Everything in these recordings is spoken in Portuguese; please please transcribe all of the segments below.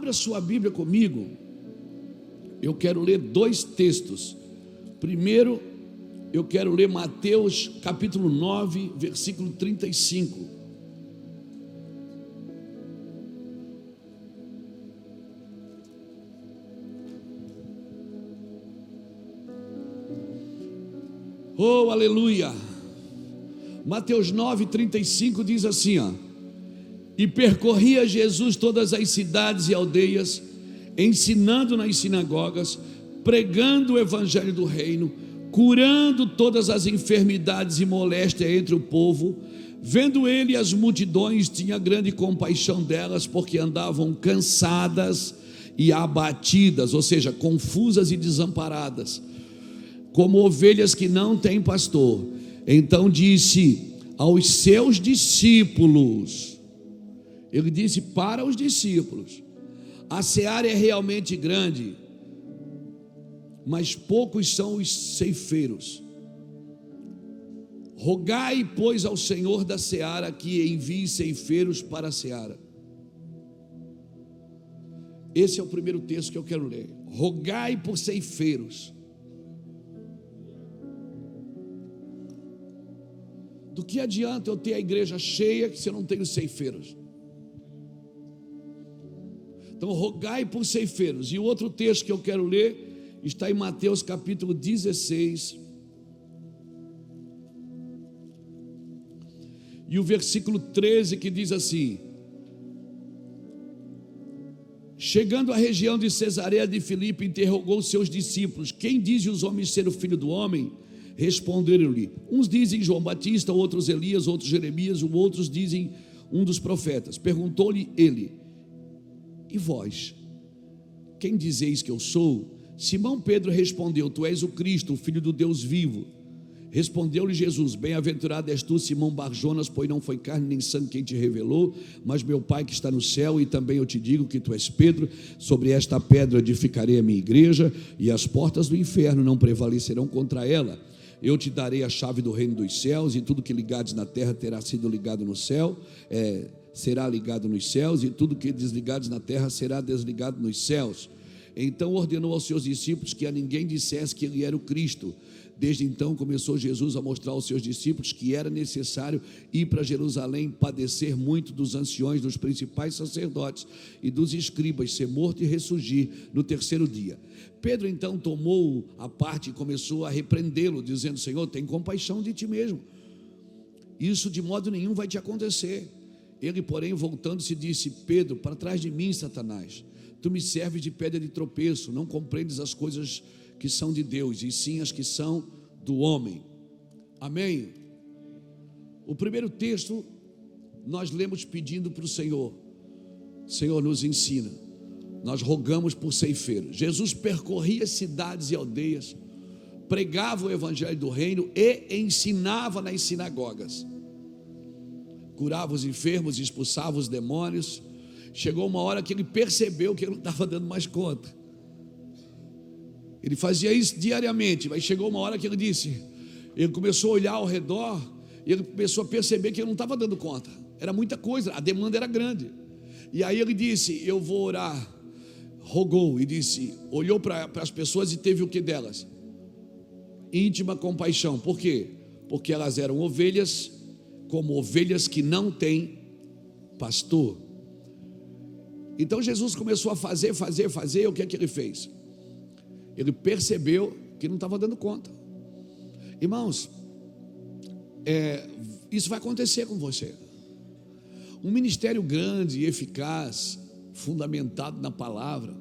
Abra sua Bíblia comigo. Eu quero ler dois textos. Primeiro, eu quero ler Mateus capítulo 9, versículo 35. Oh, aleluia! Mateus 9, 35 diz assim, ó: e percorria Jesus todas as cidades e aldeias, ensinando nas sinagogas, pregando o evangelho do reino, curando todas as enfermidades e moléstias entre o povo. Vendo ele as multidões, tinha grande compaixão delas, porque andavam cansadas e abatidas, ou seja, confusas e desamparadas, como ovelhas que não têm pastor. Então disse aos seus discípulos, ele disse para os discípulos: a seara é realmente grande, mas poucos são os ceifeiros. Rogai, pois, ao Senhor da seara que envie ceifeiros para a seara. Esse é o primeiro texto que eu quero ler. Rogai por ceifeiros. Do que adianta eu ter a igreja cheia se eu não tenho ceifeiros? Então, rogai por ceifeiros. E o outro texto que eu quero ler está em Mateus capítulo 16. E o versículo 13, que diz assim: chegando à região de Cesareia de Filipe, interrogou seus discípulos: quem dizem os homens ser o filho do homem? Responderam-lhe: uns dizem João Batista, outros Elias, outros Jeremias, outros dizem um dos profetas. Perguntou-lhe ele: e vós, quem dizeis que eu sou? Simão Pedro respondeu: tu és o Cristo, o Filho do Deus vivo. Respondeu-lhe Jesus: bem-aventurado és tu, Simão Barjonas, pois não foi carne nem sangue quem te revelou, mas meu Pai que está no céu. E também eu te digo que tu és Pedro, sobre esta pedra edificarei a minha igreja, e as portas do inferno não prevalecerão contra ela. Eu te darei a chave do reino dos céus, e tudo que ligares na terra terá sido ligado no céu, será ligado nos céus, e tudo que desligares na terra será desligado nos céus. Então ordenou aos seus discípulos que a ninguém dissesse que ele era o Cristo. Desde então começou Jesus a mostrar aos seus discípulos que era necessário ir para Jerusalém, padecer muito dos anciões, dos principais sacerdotes e dos escribas, ser morto e ressurgir no terceiro dia. Pedro então tomou a parte e começou a repreendê-lo, dizendo: Senhor, tem compaixão de ti mesmo, isso de modo nenhum vai te acontecer. Ele, porém, voltando-se, disse: Pedro, para trás de mim, Satanás, tu me serves de pedra de tropeço, não compreendes as coisas que são de Deus, e sim as que são do homem. Amém? O primeiro texto nós lemos pedindo para o Senhor: Senhor, nos ensina. Nós rogamos por ceifeiros. Jesus percorria cidades e aldeias, pregava o evangelho do reino e ensinava nas sinagogas, curava os enfermos, expulsava os demônios. Chegou uma hora que ele percebeu que ele não estava dando mais conta. Ele fazia isso diariamente, mas chegou uma hora que ele começou a olhar ao redor, e ele começou a perceber que ele não estava dando conta. Era muita coisa, a demanda era grande. E aí ele disse: eu vou orar. Rogou e disse, olhou para as pessoas e teve o que delas? Íntima compaixão. Por quê? Porque elas eram ovelhas, como ovelhas que não têm pastor. Então Jesus começou a fazer. O que é que ele fez? Ele percebeu que não estava dando conta. Irmãos, isso vai acontecer com você. Um ministério grande, eficaz, fundamentado na palavra,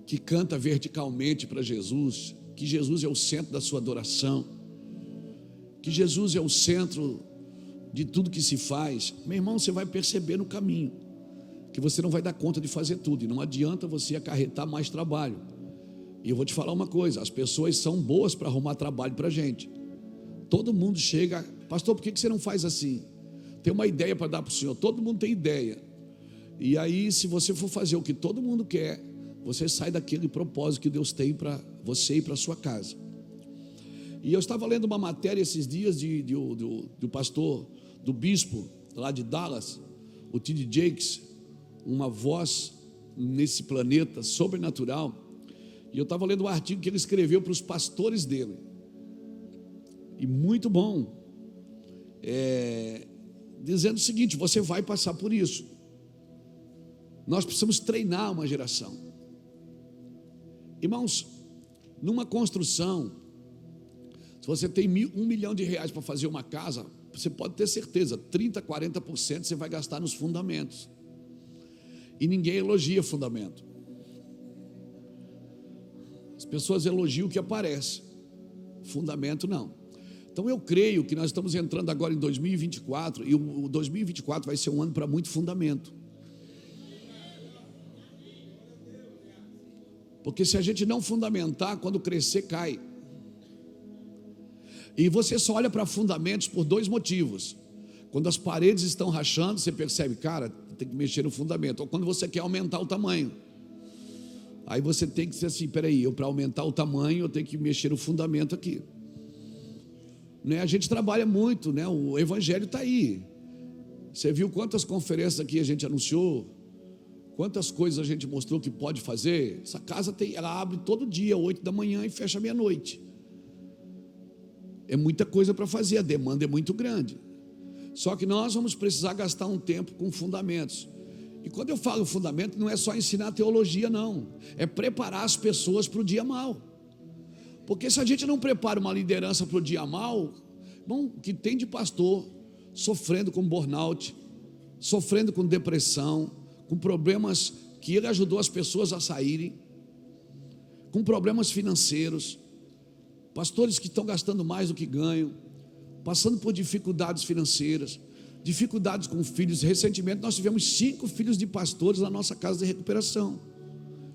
que canta verticalmente para Jesus, que Jesus é o centro da sua adoração, que Jesus é o centro de tudo que se faz. Meu irmão, você vai perceber no caminho que você não vai dar conta de fazer tudo, e não adianta você acarretar mais trabalho. E eu vou te falar uma coisa: as pessoas são boas para arrumar trabalho para a gente. Todo mundo chega: pastor, por que você não faz assim? Tem uma ideia para dar para o senhor. Todo mundo tem ideia. E aí, se você for fazer o que todo mundo quer, você sai daquele propósito que Deus tem para você e para a sua casa. E eu estava lendo uma matéria esses dias do pastor, do bispo lá de Dallas, o T.D. Jakes, uma voz nesse planeta sobrenatural. E eu estava lendo um artigo que ele escreveu para os pastores dele, e muito bom, dizendo o seguinte: você vai passar por isso. Nós precisamos treinar uma geração. Irmãos, numa construção, se você tem R$1 milhão para fazer uma casa, você pode ter certeza, 30%, 40% você vai gastar nos fundamentos. E ninguém elogia fundamento. As pessoas elogiam o que aparece, fundamento não. Então eu creio que nós estamos entrando agora em 2024, e o 2024 vai ser um ano para muito fundamento. Porque se a gente não fundamentar, quando crescer, cai. E você só olha para fundamentos por dois motivos. Quando as paredes estão rachando, você percebe, cara, tem que mexer no fundamento. Ou quando você quer aumentar o tamanho. Aí você tem que ser assim, peraí, para aumentar o tamanho, eu tenho que mexer no fundamento aqui. Né? A gente trabalha muito, né? O evangelho está aí. Você viu quantas conferências aqui a gente anunciou? Quantas coisas a gente mostrou que pode fazer? Essa casa ela abre todo dia, 8 da manhã e fecha meia-noite. É muita coisa para fazer, a demanda é muito grande. Só que nós vamos precisar gastar um tempo com fundamentos. E quando eu falo fundamento, não é só ensinar teologia, não. É preparar as pessoas para o dia mau. Porque se a gente não prepara uma liderança para o dia mau, bom, o que tem de pastor sofrendo com burnout, sofrendo com depressão, com problemas que ele ajudou as pessoas a saírem, com problemas financeiros, pastores que estão gastando mais do que ganham, passando por dificuldades financeiras, dificuldades com filhos. Recentemente nós tivemos 5 filhos de pastores na nossa casa de recuperação.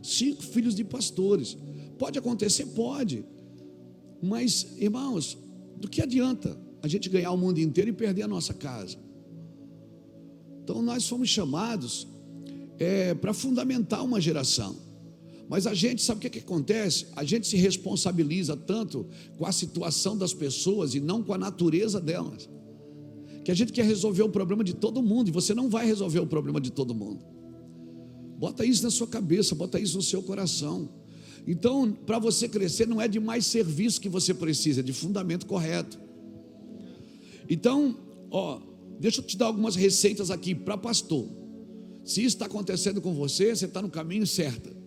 5 filhos de pastores. Pode acontecer? Pode. Mas, irmãos, do que adianta a gente ganhar o mundo inteiro e perder a nossa casa? Então nós fomos chamados para fundamentar uma geração. Mas a gente, sabe o que acontece? A gente se responsabiliza tanto com a situação das pessoas e não com a natureza delas, que a gente quer resolver o problema de todo mundo, e você não vai resolver o problema de todo mundo. Bota isso na sua cabeça, bota isso no seu coração. Então, para você crescer, não é de mais serviço que você precisa, é de fundamento correto. Então, deixa eu te dar algumas receitas aqui para pastor. Se isso está acontecendo com você, você está no caminho certo.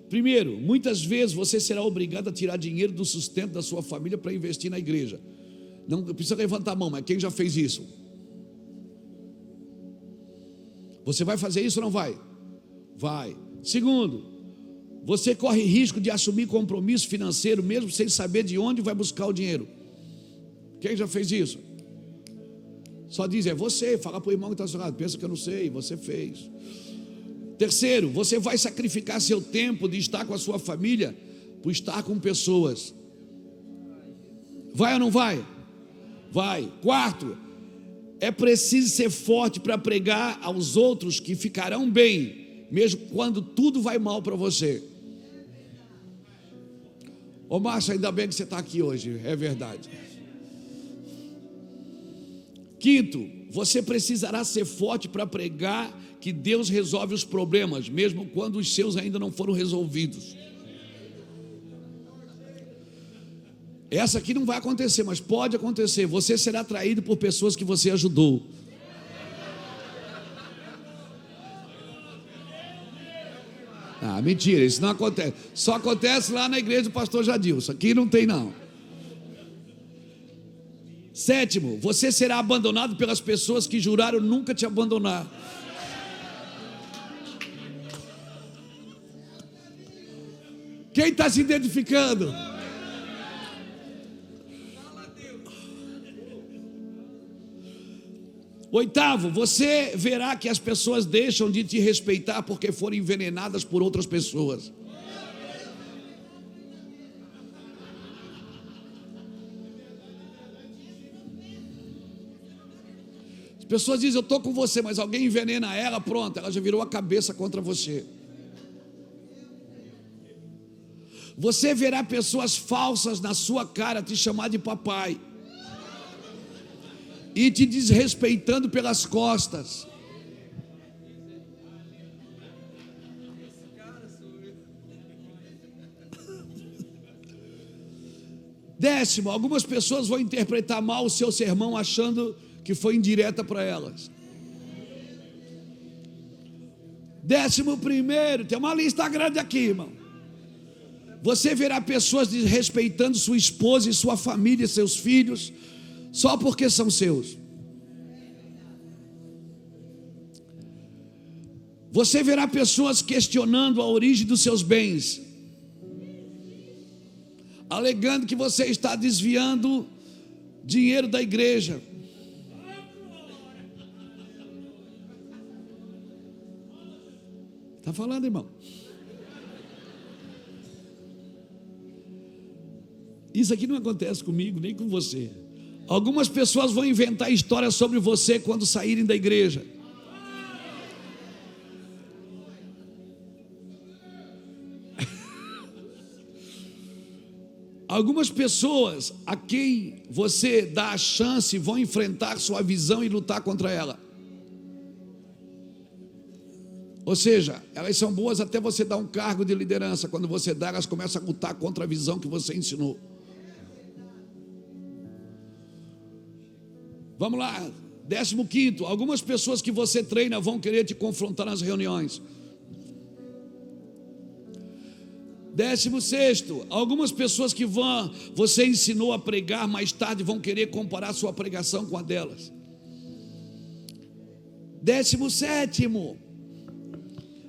Primeiro, muitas vezes você será obrigado a tirar dinheiro do sustento da sua família para investir na igreja. Não precisa levantar a mão, mas quem já fez isso? Você vai fazer isso ou não vai? Vai. Segundo, você corre risco de assumir compromisso financeiro mesmo sem saber de onde vai buscar o dinheiro. Quem já fez isso? Só diz, é você. Fala para o irmão que está ao seu lado, pensa que eu não sei, você fez. Terceiro, você vai sacrificar seu tempo de estar com a sua família por estar com pessoas. Vai ou não vai? Vai. Quarto, é preciso ser forte para pregar aos outros que ficarão bem, mesmo quando tudo vai mal para você. Ô Márcio, ainda bem que você está aqui hoje, é verdade. Quinto, você precisará ser forte para pregar que Deus resolve os problemas, mesmo quando os seus ainda não foram resolvidos. Essa aqui não vai acontecer, mas pode acontecer. Você será atraído por pessoas que você ajudou. Ah, mentira, isso não acontece. Só acontece lá na igreja do pastor Jadilson. Aqui não tem não. Sétimo, você será abandonado pelas pessoas que juraram nunca te abandonar. Quem está se identificando? Oitavo, você verá que as pessoas deixam de te respeitar porque foram envenenadas por outras pessoas. As pessoas dizem, eu estou com você, mas alguém envenena ela, pronto, ela já virou a cabeça contra você. Você verá pessoas falsas na sua cara te chamar de papai e te desrespeitando pelas costas. 10º, algumas pessoas vão interpretar mal o seu sermão achando que foi indireta para elas. 11º, tem uma lista grande aqui, irmão. Você verá pessoas desrespeitando sua esposa e sua família e seus filhos, só porque são seus. Você verá pessoas questionando a origem dos seus bens, alegando que você está desviando dinheiro da igreja. Está falando, irmão? Isso aqui não acontece comigo, nem com você. Algumas pessoas vão inventar histórias sobre você quando saírem da igreja. Algumas pessoas a quem você dá a chance vão enfrentar sua visão e lutar contra ela. Ou seja, elas são boas até você dar um cargo de liderança. Quando você dá, elas começam a lutar contra a visão que você ensinou. Vamos lá, 15º, algumas pessoas que você treina vão querer te confrontar nas reuniões. 16º, algumas pessoas que você ensinou a pregar mais tarde vão querer comparar sua pregação com a delas. 17º,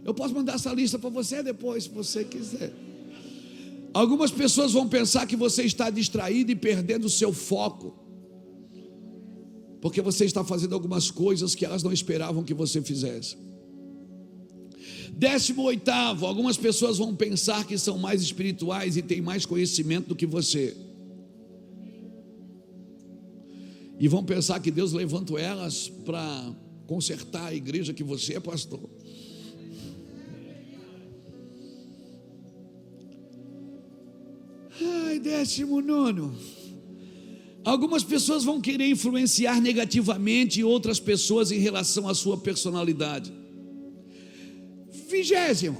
eu posso mandar essa lista para você depois, se você quiser. Algumas pessoas vão pensar que você está distraído e perdendo o seu foco, porque você está fazendo algumas coisas que elas não esperavam que você fizesse. 18º, algumas pessoas vão pensar que são mais espirituais e têm mais conhecimento do que você, e vão pensar que Deus levantou elas para consertar a igreja que você é pastor. Ai, 19º, algumas pessoas vão querer influenciar negativamente outras pessoas em relação à sua personalidade. 20º,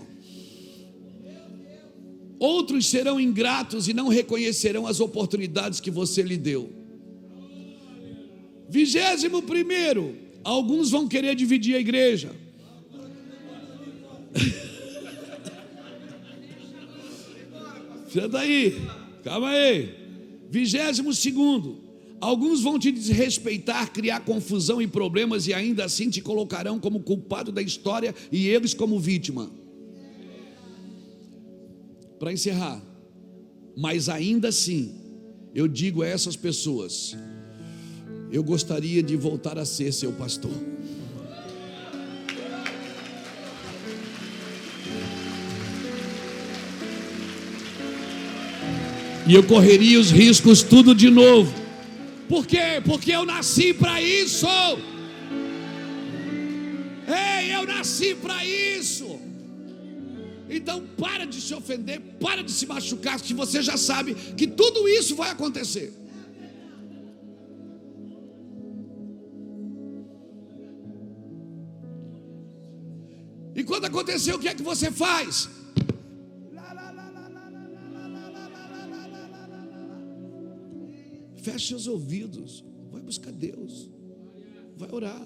outros serão ingratos e não reconhecerão as oportunidades que você lhe deu. 21º, alguns vão querer dividir a igreja. Senta aí, calma aí. 22º, alguns vão te desrespeitar, criar confusão e problemas, e ainda assim te colocarão como culpado da história e eles como vítima. Para encerrar, mas ainda assim, eu digo a essas pessoas: eu gostaria de voltar a ser seu pastor. E eu correria os riscos tudo de novo. Por quê? Porque eu nasci para isso. Ei, eu nasci para isso. Então para de se ofender, para de se machucar, se você já sabe que tudo isso vai acontecer. E quando acontecer, o que é que você faz? Feche seus ouvidos, vai buscar Deus, vai orar.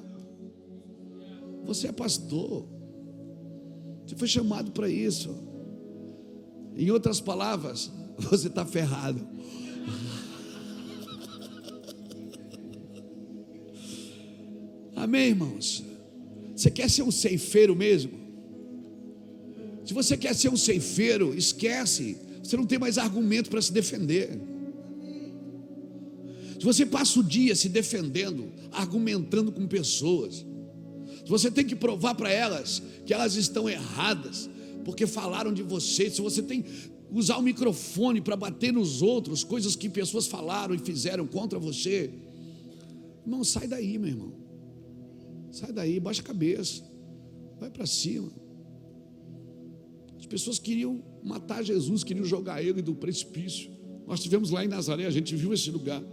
Você é pastor, você foi chamado para isso. Em outras palavras, você está ferrado. Amém, irmãos? Você quer ser um ceifeiro mesmo? Se você quer ser um ceifeiro, esquece, você não tem mais argumento para se defender. Se você passa o dia se defendendo, argumentando com pessoas, se você tem que provar para elas que elas estão erradas, porque falaram de você, se você tem que usar o microfone para bater nos outros, coisas que pessoas falaram e fizeram contra você, irmão, sai daí, meu irmão, sai daí, baixa a cabeça, vai para cima. As pessoas queriam matar Jesus, queriam jogar ele do precipício. Nós estivemos lá em Nazaré, a gente viu esse lugar.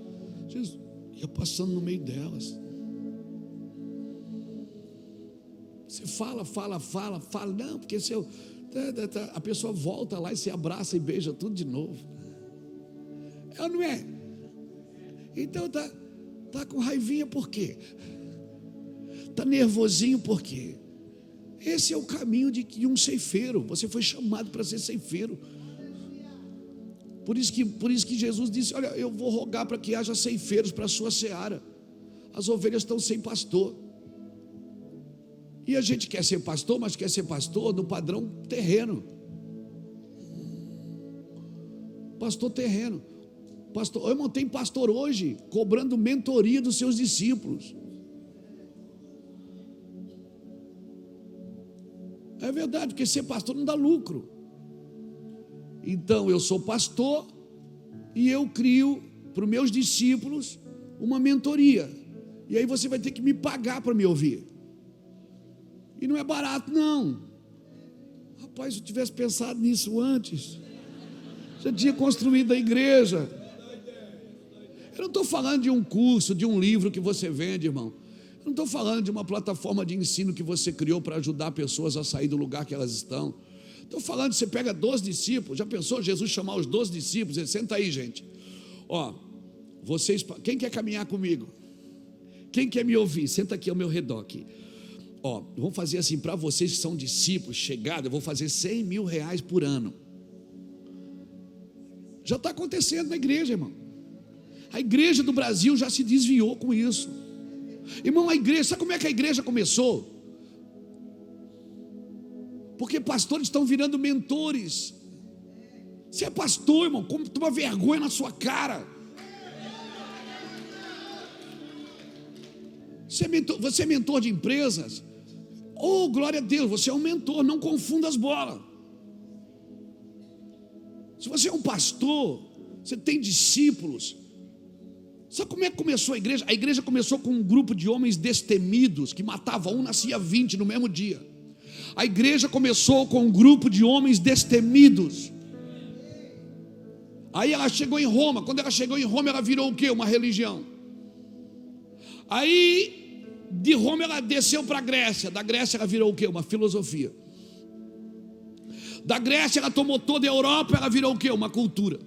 Jesus ia passando no meio delas. Você fala, não, porque se eu, a pessoa volta lá e se abraça e beija tudo de novo. É ou não é? Então tá com raivinha por quê? Tá nervosinho por quê? Esse é o caminho de um ceifeiro. Você foi chamado para ser ceifeiro. Por isso que Jesus disse: olha, eu vou rogar para que haja ceifeiros para a sua seara. As ovelhas estão sem pastor. E a gente quer ser pastor, mas quer ser pastor no padrão terreno. Pastor terreno. Pastor, irmão, tem pastor hoje cobrando mentoria dos seus discípulos. É verdade, porque ser pastor não dá lucro. Então eu sou pastor e eu crio para os meus discípulos uma mentoria. E aí você vai ter que me pagar para me ouvir. E não é barato, não. Rapaz, se eu tivesse pensado nisso antes, já tinha construído a igreja. Eu não estou falando de um curso, de um livro que você vende, irmão. Eu não estou falando de uma plataforma de ensino que você criou para ajudar pessoas a sair do lugar que elas estão. Estou falando, você pega 12 discípulos. Já pensou Jesus chamar os 12 discípulos? Ele: senta aí, gente. Ó, vocês, quem quer caminhar comigo? Quem quer me ouvir? Senta aqui ao meu redor aqui. Ó, vamos fazer assim, para vocês que são discípulos, chegados, eu vou fazer R$100 mil por ano. Já está acontecendo na igreja, irmão. A igreja do Brasil já se desviou com isso. Irmão, a igreja, sabe como é que a igreja começou? Porque pastores estão virando mentores. Você é pastor, irmão, como toma vergonha na sua cara. Você é mentor de empresas? Oh, glória a Deus, você é um mentor, não confunda as bolas. Se você é um pastor, você tem discípulos. Sabe como é que começou a igreja? A igreja começou com um grupo de homens destemidos, que matava um, nascia 20 no mesmo dia. A igreja começou com um grupo de homens destemidos. Aí ela chegou em Roma. Quando ela chegou em Roma, ela virou o quê? Uma religião. Aí de Roma ela desceu para a Grécia. Da Grécia ela virou o quê? Uma filosofia. Da Grécia ela tomou toda a Europa. Ela virou o quê? Uma cultura.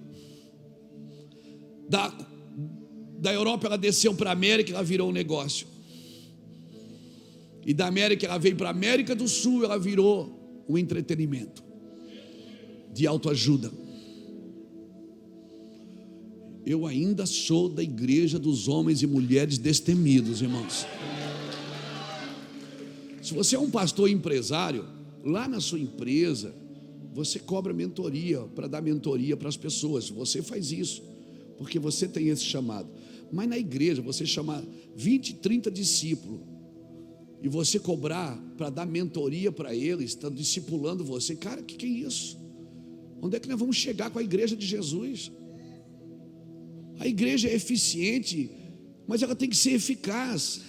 Da Europa ela desceu para a América. Ela virou um negócio. E da América ela veio para a América do Sul. Ela virou um entretenimento de autoajuda. Eu ainda sou da igreja dos homens e mulheres destemidos, irmãos. Se você é um pastor empresário, lá na sua empresa, você cobra mentoria, para dar mentoria para as pessoas. Você faz isso, porque você tem esse chamado. Mas na igreja, você chamar 20, 30 discípulos, e você cobrar para dar mentoria para eles, está discipulando você. Cara, o que é isso? Onde é que nós vamos chegar com a igreja de Jesus? A igreja é eficiente, mas ela tem que ser eficaz.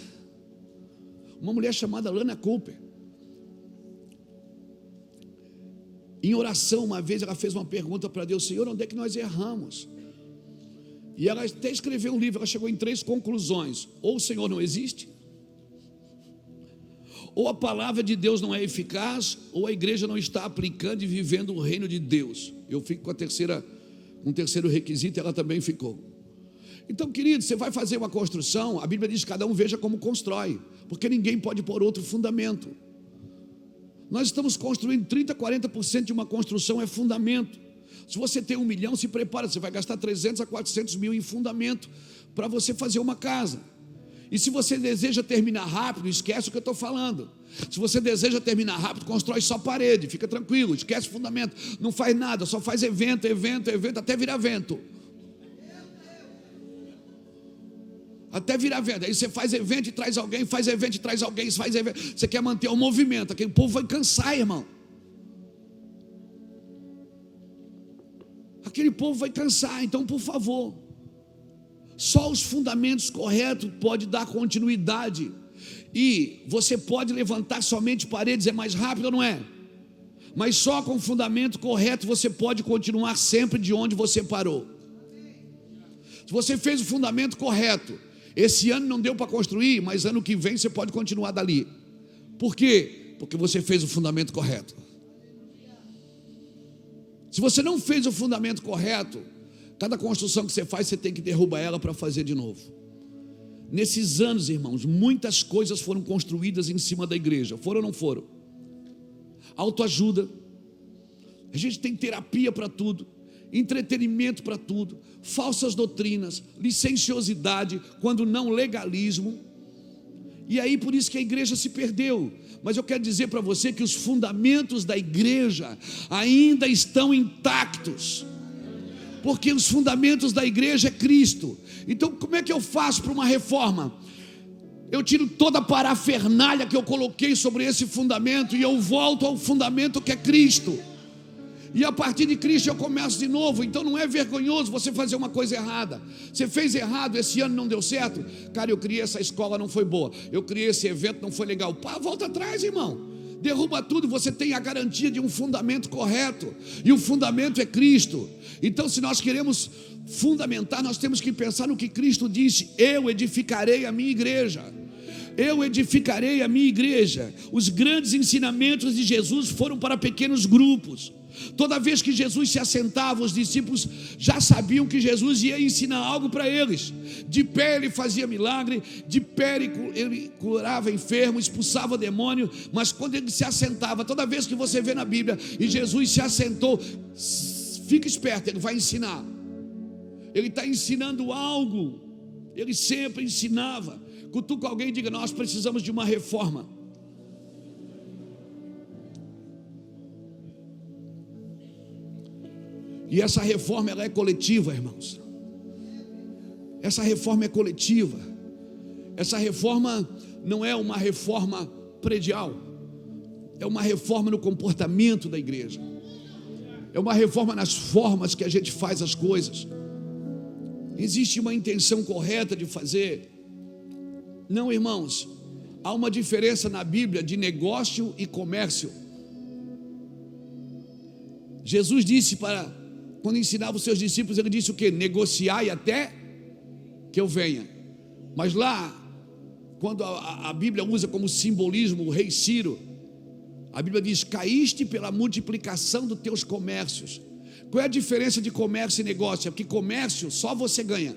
Uma mulher chamada Lana Cooper, em oração, uma vez ela fez uma pergunta para Deus: Senhor, onde é que nós erramos? E ela até escreveu um livro. Ela chegou em 3 conclusões: ou o Senhor não existe, ou a palavra de Deus não é eficaz, ou a igreja não está aplicando e vivendo o reino de Deus. Eu fico com um terceiro requisito, ela também ficou. Então, querido, você vai fazer uma construção, a Bíblia diz que cada um veja como constrói, porque ninguém pode pôr outro fundamento. Nós estamos construindo 30%, 40% de uma construção é fundamento. Se você tem 1 milhão, se prepara, você vai gastar 300 a 400 mil em fundamento para você fazer uma casa. E se você deseja terminar rápido, esquece o que eu estou falando. Se você deseja terminar rápido, constrói só parede, fica tranquilo, esquece o fundamento, não faz nada, só faz evento, até virar vento. Até virar vento. Aí você faz evento e traz alguém, faz evento e traz alguém, faz evento. Você quer manter o movimento, aquele povo vai cansar, irmão. Aquele povo vai cansar. Então, por favor, só os fundamentos corretos podem dar continuidade. E você pode levantar somente paredes, é mais rápido, não é? Mas só com o fundamento correto você pode continuar sempre de onde você parou. Se você fez o fundamento correto, esse ano não deu para construir, mas ano que vem você pode continuar dali. Por quê? Porque você fez o fundamento correto. Se você não fez o fundamento correto, Cada construção que você faz, você tem que derrubar ela para fazer de novo. Nesses anos, irmãos, muitas coisas foram construídas em cima da igreja. Foram ou não foram? Autoajuda. A gente tem terapia para tudo, entretenimento para tudo, falsas doutrinas, licenciosidade, quando não legalismo. E aí por isso que a igreja se perdeu. Mas eu quero dizer para você que os fundamentos da igreja ainda estão intactos, porque os fundamentos da igreja é Cristo. Então como é que eu faço para uma reforma? Eu tiro toda a parafernália que eu coloquei sobre esse fundamento e eu volto ao fundamento que é Cristo. E a partir de Cristo eu começo de novo. Então não é vergonhoso você fazer uma coisa errada. Você fez errado, esse ano não deu certo. Cara, eu criei essa escola, não foi boa. Eu criei esse evento, não foi legal. Pá, volta atrás, irmão. Derruba tudo, você tem a garantia de um fundamento correto. E o fundamento é Cristo. Então se nós queremos fundamentar, nós temos que pensar no que Cristo disse: eu edificarei a minha igreja. Eu edificarei a minha igreja. Os grandes ensinamentos de Jesus foram para pequenos grupos. Toda vez que Jesus se assentava, os discípulos já sabiam que Jesus ia ensinar algo para eles. De pé ele fazia milagre, de pé ele curava enfermo, expulsava demônio. Mas quando ele se assentava, toda vez que você vê na Bíblia e Jesus se assentou, fica esperto, ele vai ensinar. Ele está ensinando algo. Ele sempre ensinava. Cutuca alguém e diga: nós precisamos de uma reforma. E essa reforma, ela é coletiva, irmãos. Essa reforma é coletiva. Essa reforma não é uma reforma predial. É uma reforma no comportamento da igreja. É uma reforma nas formas que a gente faz as coisas. Existe uma intenção correta de fazer. Não, irmãos, há uma diferença na Bíblia de negócio e comércio. Jesus disse quando ensinava os seus discípulos, ele disse o quê? Negociai até que eu venha. Mas lá, quando a Bíblia usa como simbolismo o rei Ciro, a Bíblia diz: caíste pela multiplicação dos teus comércios. Qual é a diferença de comércio e negócio? É porque comércio só você ganha.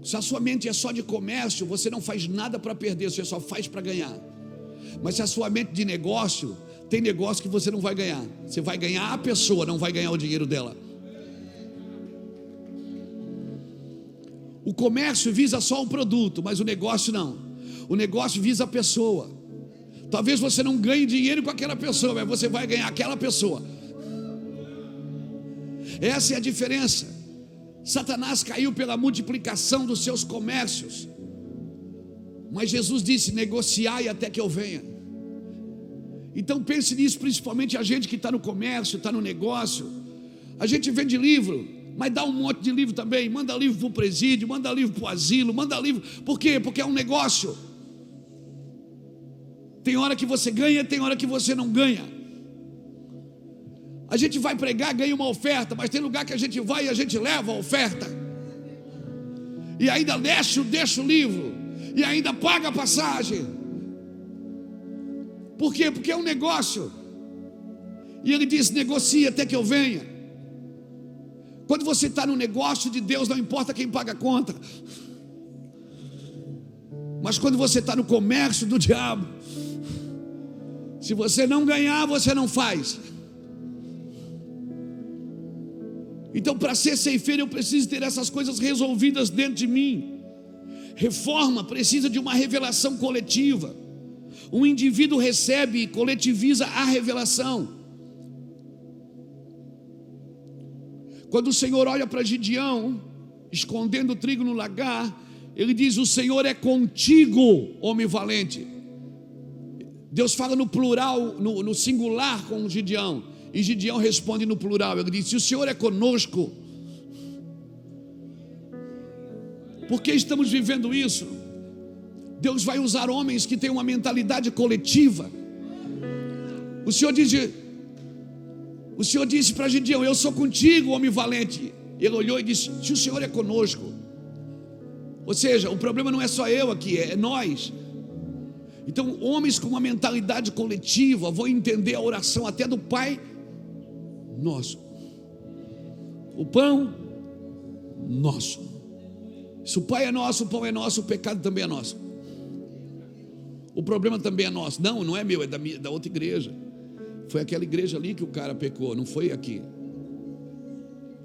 Se a sua mente é só de comércio, você não faz nada para perder, você só faz para ganhar. Mas se a sua mente de negócio, tem negócio que você não vai ganhar. Você vai ganhar a pessoa, não vai ganhar o dinheiro dela. O comércio visa só o produto, mas o negócio não. O negócio visa a pessoa. Talvez você não ganhe dinheiro com aquela pessoa, mas você vai ganhar aquela pessoa. Essa é a diferença. Satanás caiu pela multiplicação dos seus comércios. Mas Jesus disse: negociai até que eu venha. Então pense nisso, principalmente a gente que está no comércio, está no negócio. A gente vende livro, mas dá um monte de livro também. Manda livro para o presídio, manda livro para o asilo, manda livro. Por quê? Porque é um negócio. Tem hora que você ganha, tem hora que você não ganha. A gente vai pregar, ganha uma oferta, mas tem lugar que a gente vai e a gente leva a oferta. E ainda deixa o livro, e ainda paga a passagem. Por quê? Porque é um negócio. E ele diz: negocie até que eu venha. Quando você está no negócio de Deus, não importa quem paga a conta. Mas quando você está no comércio do diabo, se você não ganhar, você não faz. Então, para ser ceifeiro, eu preciso ter essas coisas resolvidas dentro de mim. Reforma precisa de uma revelação coletiva. Um indivíduo recebe e coletiviza a revelação. Quando o Senhor olha para Gideão, escondendo o trigo no lagar, ele diz: o Senhor é contigo, homem valente. Deus fala no plural, no singular com Gideão, e Gideão responde no plural. Ele diz: se o Senhor é conosco, por que estamos vivendo isso? Deus vai usar homens que têm uma mentalidade coletiva. O Senhor disse para Gideão: eu sou contigo, homem valente. Ele olhou e disse: se o Senhor é conosco. Ou seja, o problema não é só eu aqui, é nós. Então, homens com uma mentalidade coletiva vão entender a oração até do Pai Nosso. O pão nosso. Se o Pai é nosso, o pão é nosso, o pecado também é nosso. O problema também é nosso. Não, não é meu, é da outra igreja. Foi aquela igreja ali que o cara pecou, não foi aqui.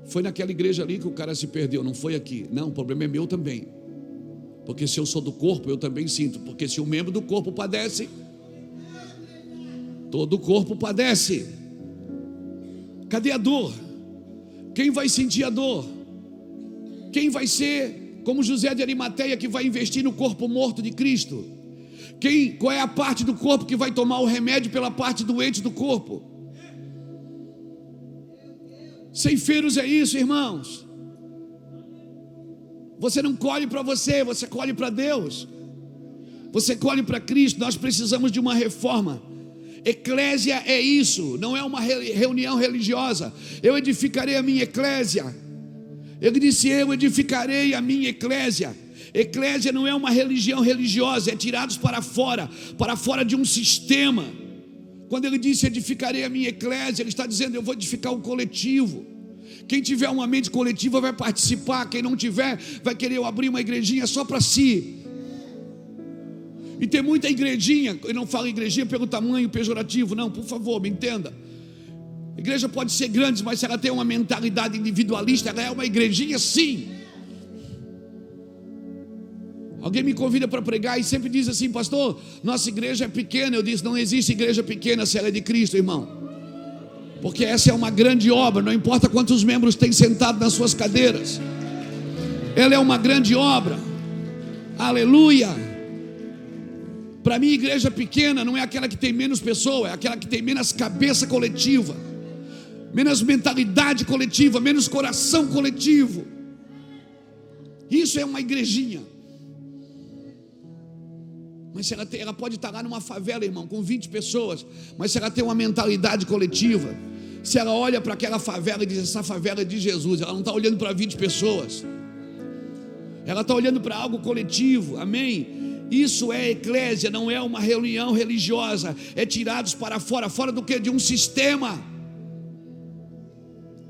Foi naquela igreja ali que o cara se perdeu, não foi aqui. Não, o problema é meu também. Porque se eu sou do corpo, eu também sinto. Porque se um membro do corpo padece, todo o corpo padece. Cadê a dor? Quem vai sentir a dor? Quem vai ser como José de Arimateia, que vai investir no corpo morto de Cristo? Qual é a parte do corpo que vai tomar o remédio pela parte doente do corpo? Ceifeiros é isso, irmãos. Você não colhe para você, você colhe para Deus. Você colhe para Cristo. Nós precisamos de uma reforma. Eclésia é isso, não é uma reunião religiosa. Eu edificarei a minha eclésia. Ele disse: eu edificarei a minha eclésia. Eclésia não é uma religião religiosa, é tirados para fora de um sistema. Quando ele disse edificarei a minha eclésia, ele está dizendo: eu vou edificar um coletivo. Quem tiver uma mente coletiva vai participar, quem não tiver vai querer abrir uma igrejinha só para si. E tem muita igrejinha, eu não falo igrejinha pelo tamanho pejorativo, não, por favor, me entenda. A igreja pode ser grande, mas se ela tem uma mentalidade individualista, ela é uma igrejinha sim. Alguém me convida para pregar e sempre diz assim: pastor, nossa igreja é pequena. Eu disse: não existe igreja pequena se ela é de Cristo, irmão. Porque essa é uma grande obra, não importa quantos membros tem sentado nas suas cadeiras. Ela é uma grande obra. Aleluia. Para mim, igreja pequena não é aquela que tem menos pessoas, é aquela que tem menos cabeça coletiva, menos mentalidade coletiva, menos coração coletivo. Isso é uma igrejinha. Mas se ela pode estar lá numa favela, irmão, com 20 pessoas, mas se ela tem uma mentalidade coletiva, se ela olha para aquela favela e diz: essa favela é de Jesus, ela não está olhando para 20 pessoas, ela está olhando para algo coletivo, amém? Isso é eclésia, não é uma reunião religiosa, é tirados para fora do que? De um sistema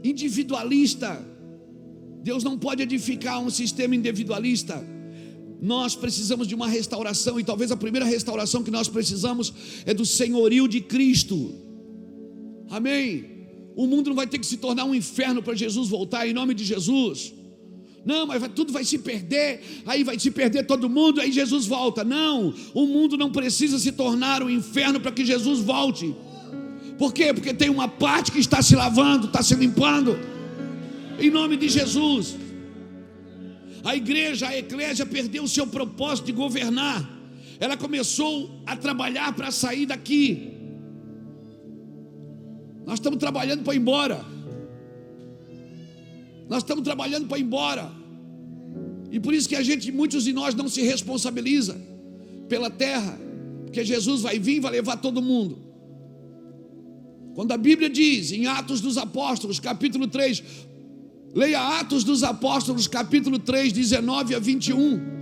individualista. Deus não pode edificar um sistema individualista. Nós precisamos de uma restauração, e talvez a primeira restauração que nós precisamos é do senhorio de Cristo, amém? O mundo não vai ter que se tornar um inferno para Jesus voltar, em nome de Jesus. Não, mas tudo vai se perder, aí vai se perder todo mundo, aí Jesus volta. Não, o mundo não precisa se tornar um inferno para que Jesus volte. Por quê? Porque tem uma parte que está se lavando, está se limpando, em nome de Jesus. A igreja, a eclésia perdeu o seu propósito de governar. Ela começou a trabalhar para sair daqui. Nós estamos trabalhando para ir embora. Nós estamos trabalhando para ir embora. E por isso que muitos de nós não se responsabiliza pela terra, porque Jesus vai vir e vai levar todo mundo. Quando a Bíblia diz em Atos dos Apóstolos, capítulo 3, leia Atos dos Apóstolos, capítulo 3, 19 a 21.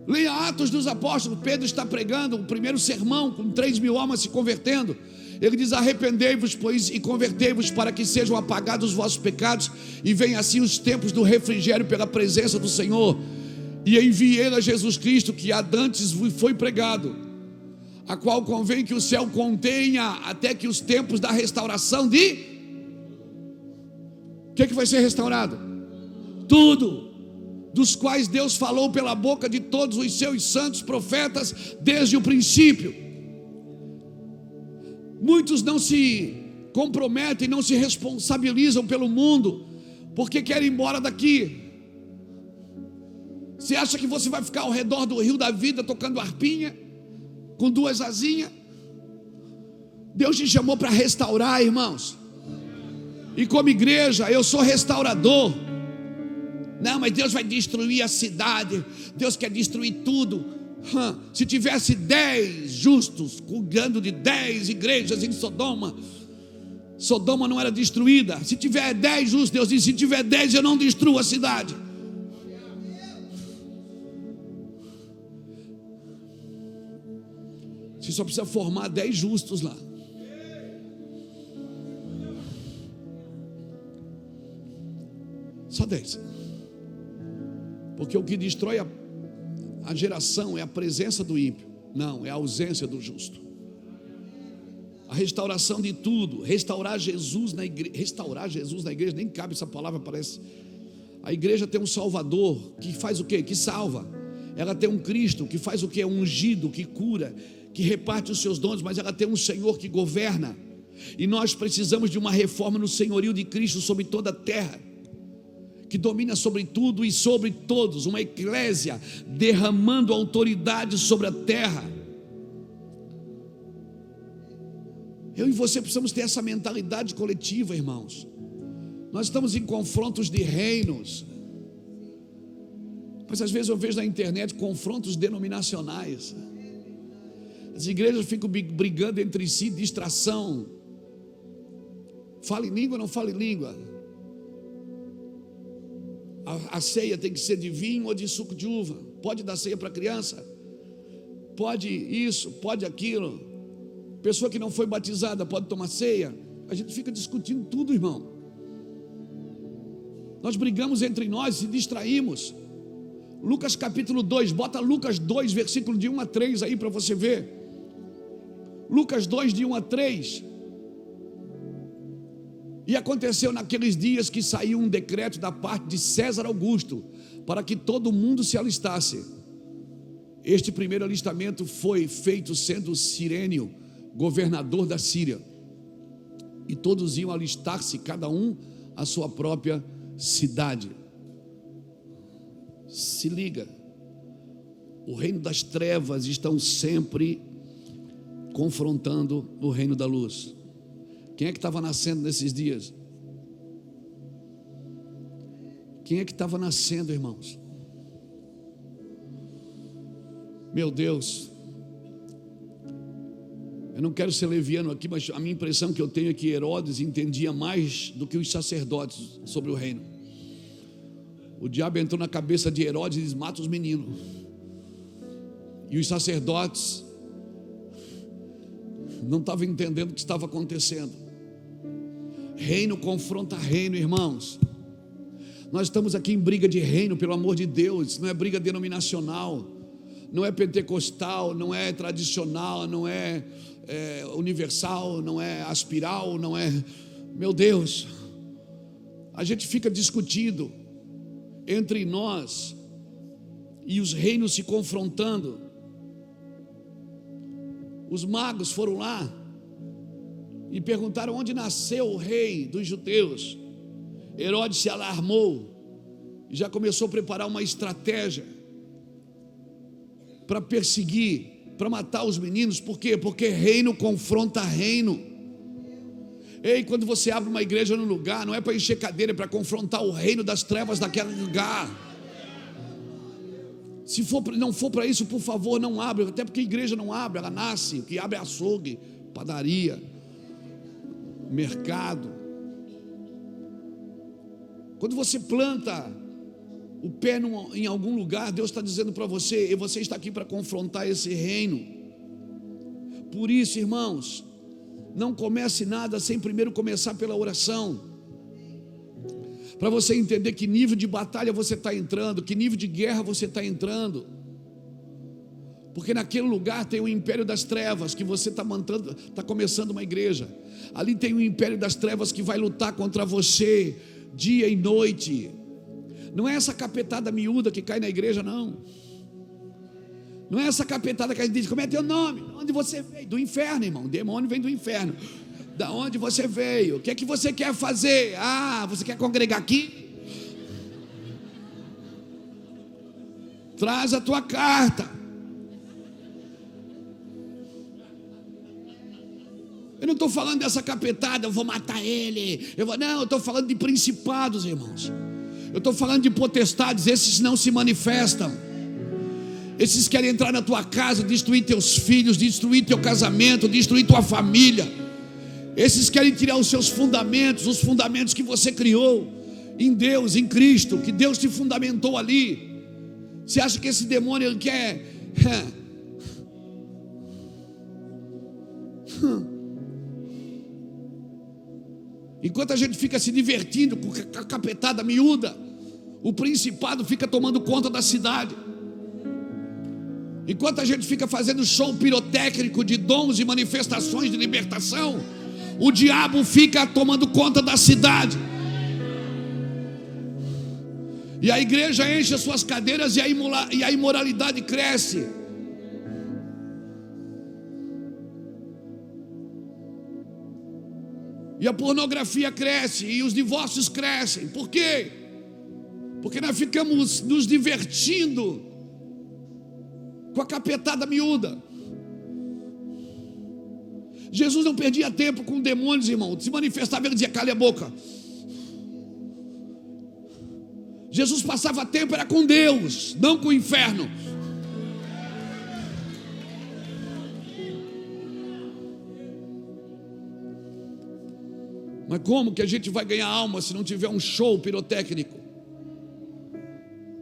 Leia Atos dos Apóstolos. Pedro está pregando o primeiro sermão, com 3.000 almas se convertendo. Ele diz: arrependei-vos, pois, e convertei-vos, para que sejam apagados os vossos pecados, e venham assim os tempos do refrigério pela presença do Senhor. E enviei a Jesus Cristo, que antes foi pregado, a qual convém que o céu contenha até que os tempos da restauração de... O que vai ser restaurado? Tudo, dos quais Deus falou pela boca de todos os seus santos profetas desde o princípio. Muitos não se comprometem, não se responsabilizam pelo mundo, porque querem ir embora daqui. Você acha que você vai ficar ao redor do rio da vida tocando harpinha, com 2 asinhas? Deus te chamou para restaurar, irmãos. E como igreja, eu sou restaurador. Não, mas Deus vai destruir a cidade, Deus quer destruir tudo. Se tivesse 10 justos cuidando de 10 igrejas em Sodoma, Sodoma não era destruída. Se tiver 10 justos, Deus diz: se tiver 10 eu não destruo a cidade. Você só precisa formar 10 justos lá. todas. Porque o que destrói a geração é a presença do ímpio. Não, é a ausência do justo. A restauração de tudo, restaurar Jesus na igreja, nem cabe essa palavra, parece. A igreja tem um Salvador que faz o quê? Que salva. Ela tem um Cristo que faz o quê? Um ungido, que cura, que reparte os seus dons, mas ela tem um Senhor que governa. E nós precisamos de uma reforma no senhorio de Cristo sobre toda a terra, que domina sobre tudo e sobre todos, uma eclésia derramando autoridade sobre a terra. Eu e você precisamos ter essa mentalidade coletiva, irmãos. Nós estamos em confrontos de reinos, mas às vezes eu vejo na internet confrontos denominacionais. As igrejas ficam brigando entre si, distração. Fala em língua ou não fala em língua? A ceia tem que ser de vinho ou de suco de uva? Pode dar ceia para criança? Pode isso, pode aquilo. Pessoa que não foi batizada pode tomar ceia? A gente fica discutindo tudo, irmão. Nós brigamos entre nós e distraímos. Lucas capítulo 2, bota Lucas 2, versículo de 1 a 3 aí para você ver. Lucas 2, de 1 a 3. E aconteceu naqueles dias que saiu um decreto da parte de César Augusto, para que todo mundo se alistasse. Este primeiro alistamento foi feito sendo Cirênio governador da Síria, e todos iam alistar-se, cada um à sua própria cidade. Se liga, o reino das trevas estão sempre confrontando o reino da luz. Quem é que estava nascendo nesses dias? Quem é que estava nascendo, irmãos? Meu Deus, eu não quero ser leviano aqui, mas a minha impressão que eu tenho é que Herodes entendia mais do que os sacerdotes sobre o reino. O diabo entrou na cabeça de Herodes e diz: mata os meninos. E os sacerdotes não estavam entendendo o que estava acontecendo. Reino confronta reino, irmãos. Nós estamos aqui em briga de reino, pelo amor de Deus. Não é briga denominacional, não é pentecostal, não é tradicional, não é universal, não é aspiral, não é... Meu Deus, a gente fica discutindo entre nós e os reinos se confrontando. Os magos foram lá e perguntaram onde nasceu o rei dos judeus. Herodes se alarmou e já começou a preparar uma estratégia para perseguir, para matar os meninos. Por quê? Porque reino confronta reino. Ei, quando você abre uma igreja num lugar, não é para encher cadeira, é para confrontar o reino das trevas daquele lugar. Se não for para isso, por favor, não abre. Até porque a igreja não abre, ela nasce. O que abre é açougue, padaria, mercado. Quando você planta o pé em algum lugar, Deus está dizendo para você, e você está aqui para confrontar esse reino. Por isso, irmãos, não comece nada sem primeiro começar pela oração, para você entender que nível de batalha você está entrando, que nível de guerra você está entrando. Porque naquele lugar tem o império das trevas, que você está começando uma igreja. Ali tem o império das trevas que vai lutar contra você dia e noite. Não é essa capetada miúda que cai na igreja, não. Não é essa capetada que a gente diz: como é teu nome? Onde você veio? Do inferno, irmão. O demônio vem do inferno. Da onde você veio? O que é que você quer fazer? Ah, você quer congregar aqui? Traz a tua carta. Eu não estou falando dessa capetada, eu vou matar ele. Não, eu estou falando de principados, irmãos. Eu estou falando de potestades. Esses não se manifestam. Esses querem entrar na tua casa, destruir teus filhos, destruir teu casamento, destruir tua família. Esses querem tirar os seus fundamentos, os fundamentos que você criou em Deus, em Cristo, que Deus te fundamentou ali. Você acha que esse demônio ele quer... Enquanto a gente fica se divertindo com a capetada miúda, O principado fica tomando conta da cidade. Enquanto a gente fica fazendo show pirotécnico de dons e manifestações de libertação, o diabo fica tomando conta da cidade. E a igreja enche as suas cadeiras e a imoralidade cresce. E a pornografia cresce e os divórcios crescem. Por quê? Porque nós ficamos nos divertindo com a capetada miúda. Jesus não perdia tempo com demônios, irmão. Se manifestava, ele dizia: cale a boca. Jesus passava tempo, era com Deus, não com o inferno. Mas como que a gente vai ganhar alma se não tiver um show pirotécnico?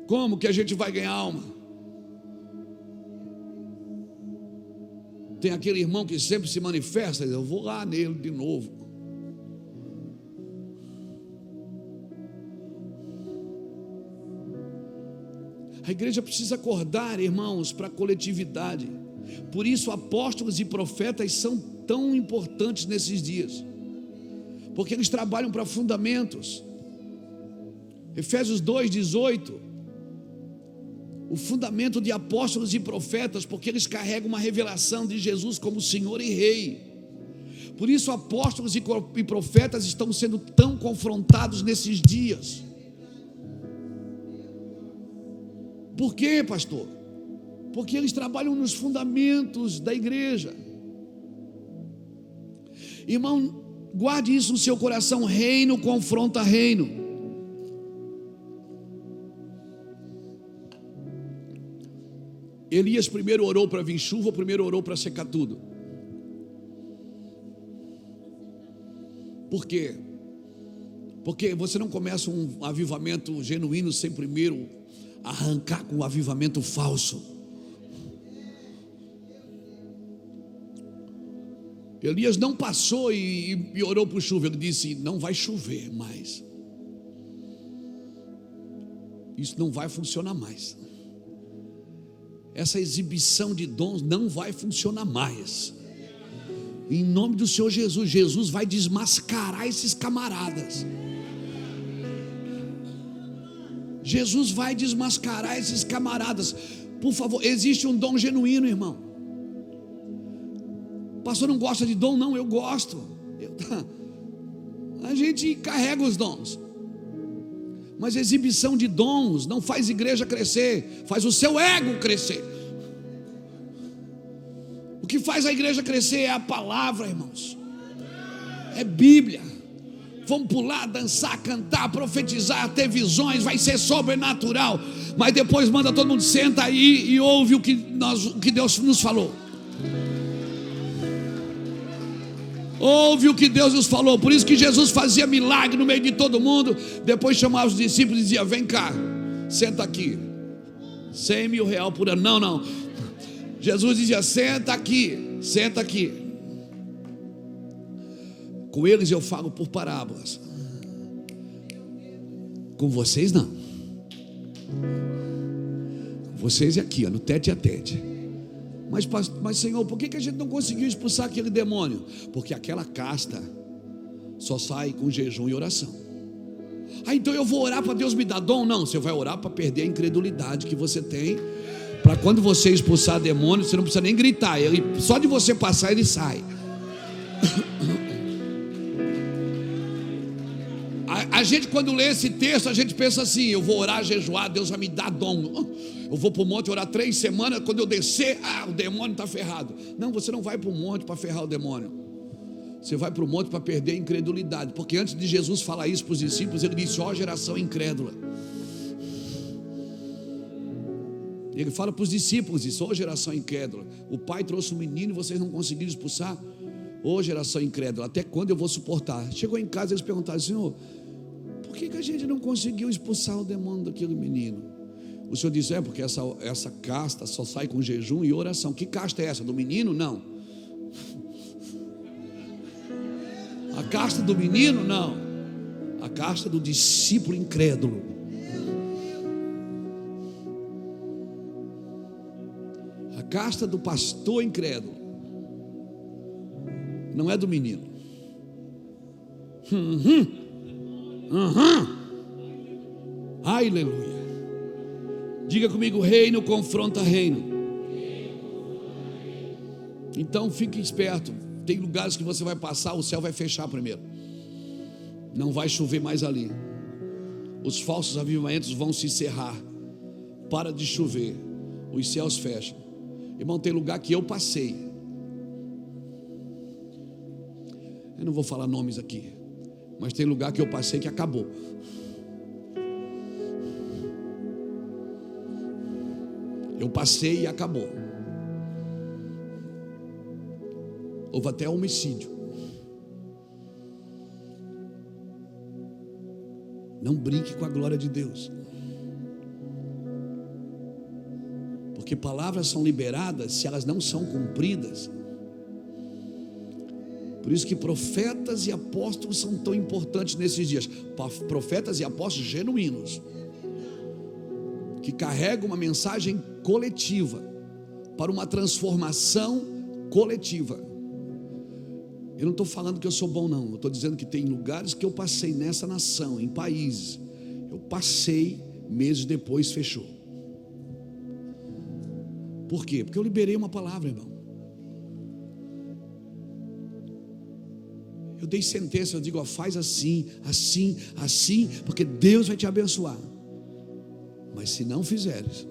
Como que a gente vai ganhar alma? Tem aquele irmão que sempre se manifesta, eu vou lá nele de novo. A igreja precisa acordar, irmãos, para a coletividade. Por isso apóstolos e profetas são tão importantes nesses dias, porque eles trabalham para fundamentos. Efésios 2:18, o fundamento de apóstolos e profetas, porque eles carregam uma revelação de Jesus como Senhor e Rei. Por isso apóstolos e profetas estão sendo tão confrontados nesses dias. Por quê, pastor? Porque eles trabalham nos fundamentos da igreja. Irmão, guarde isso no seu coração: reino confronta reino. Elias primeiro orou para vir chuva, ou primeiro orou para secar tudo? Por quê? Porque você não começa um avivamento genuíno sem primeiro arrancar com o avivamento falso. Elias não passou e orou por chuva. Ele disse: não vai chover mais. Isso não vai funcionar mais. Essa exibição de dons não vai funcionar mais. Em nome do Senhor Jesus, Jesus vai desmascarar esses camaradas. Jesus vai desmascarar esses camaradas. Por favor, existe um dom genuíno, irmão. O pastor não gosta de dom? Não, eu gosto. A gente carrega os dons. Mas exibição de dons não faz igreja crescer, faz o seu ego crescer. O que faz a igreja crescer é a palavra, irmãos. É Bíblia. Vamos pular, dançar, cantar, profetizar, ter visões, vai ser sobrenatural. Mas depois manda todo mundo, senta aí e ouve o que Deus nos falou. Ouve o que Deus nos falou. Por isso que Jesus fazia milagre no meio de todo mundo. Depois chamava os discípulos e dizia: vem cá, senta aqui. 100 mil reais por ano. Não. Jesus dizia: senta aqui, senta aqui. Com eles eu falo por parábolas. Com vocês não. Com vocês é aqui, no tete a tete. Mas Senhor, por que a gente não conseguiu expulsar aquele demônio? Porque aquela casta só sai com jejum e oração. Então eu vou orar para Deus me dar dom? Não, você vai orar para perder a incredulidade que você tem, para quando você expulsar demônio, você não precisa nem gritar, só de você passar ele sai. A gente, quando lê esse texto, a gente pensa assim: eu vou orar, jejuar, Deus vai me dar dom. Eu vou para o monte orar 3 semanas, quando eu descer, o demônio está ferrado. Não, você não vai para o monte para ferrar o demônio. Você vai para o monte para perder a incredulidade. Porque antes de Jesus falar isso para os discípulos, ele disse: ó geração incrédula. Ele fala para os discípulos isso: ó geração incrédula. O pai trouxe um menino e vocês não conseguiram expulsar. Ó geração incrédula, até quando eu vou suportar? Chegou em casa e eles perguntaram: Senhor, por que a gente não conseguiu expulsar o demônio daquele menino? O Senhor disse: porque essa casta só sai com jejum e oração. Que casta é essa? Do menino? Não. A casta do menino? Não. A casta do discípulo incrédulo. casta do pastor incrédulo, não é do menino. Aleluia. Diga comigo: reino confronta reino. Então fique esperto. Tem lugares que você vai passar, o céu vai fechar primeiro. Não vai chover mais ali. Os falsos avivamentos vão se encerrar. Para de chover, os céus fecham. Irmão, tem lugar que eu passei. Eu não vou falar nomes aqui, mas tem lugar que eu passei que acabou. Eu passei e acabou. Houve até homicídio. Não brinque com a glória de Deus. Porque palavras são liberadas se elas não são cumpridas. Por isso que profetas e apóstolos são tão importantes nesses dias. Profetas e apóstolos genuínos, que carregam uma mensagem coletiva, para uma transformação coletiva. Eu não estou falando que eu sou bom, não. Eu estou dizendo que tem lugares que eu passei nessa nação, em países, eu passei, meses depois fechou. Por quê? Porque eu liberei uma palavra, irmão. Eu dei sentença, eu digo: ó, faz assim, assim, assim, porque Deus vai te abençoar. Mas se não fizeres,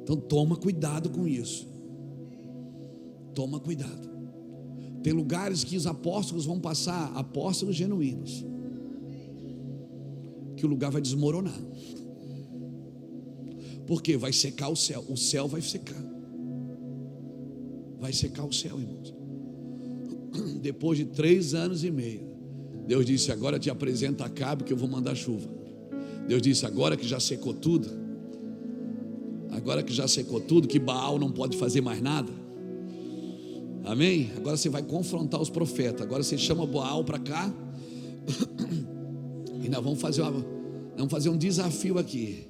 então toma cuidado com isso. Toma cuidado. Tem lugares que os apóstolos vão passar, apóstolos genuínos, que o lugar vai desmoronar. Por quê? Vai secar o céu vai secar. Vai secar o céu, irmãos. Depois de 3 anos e meio, Deus disse: agora te apresenta Acabe, que eu vou mandar chuva. Deus disse: agora que já secou tudo, que Baal não pode fazer mais nada. Amém? Agora você vai confrontar os profetas. Agora você chama Baal para cá. E nós vamos fazer um desafio aqui.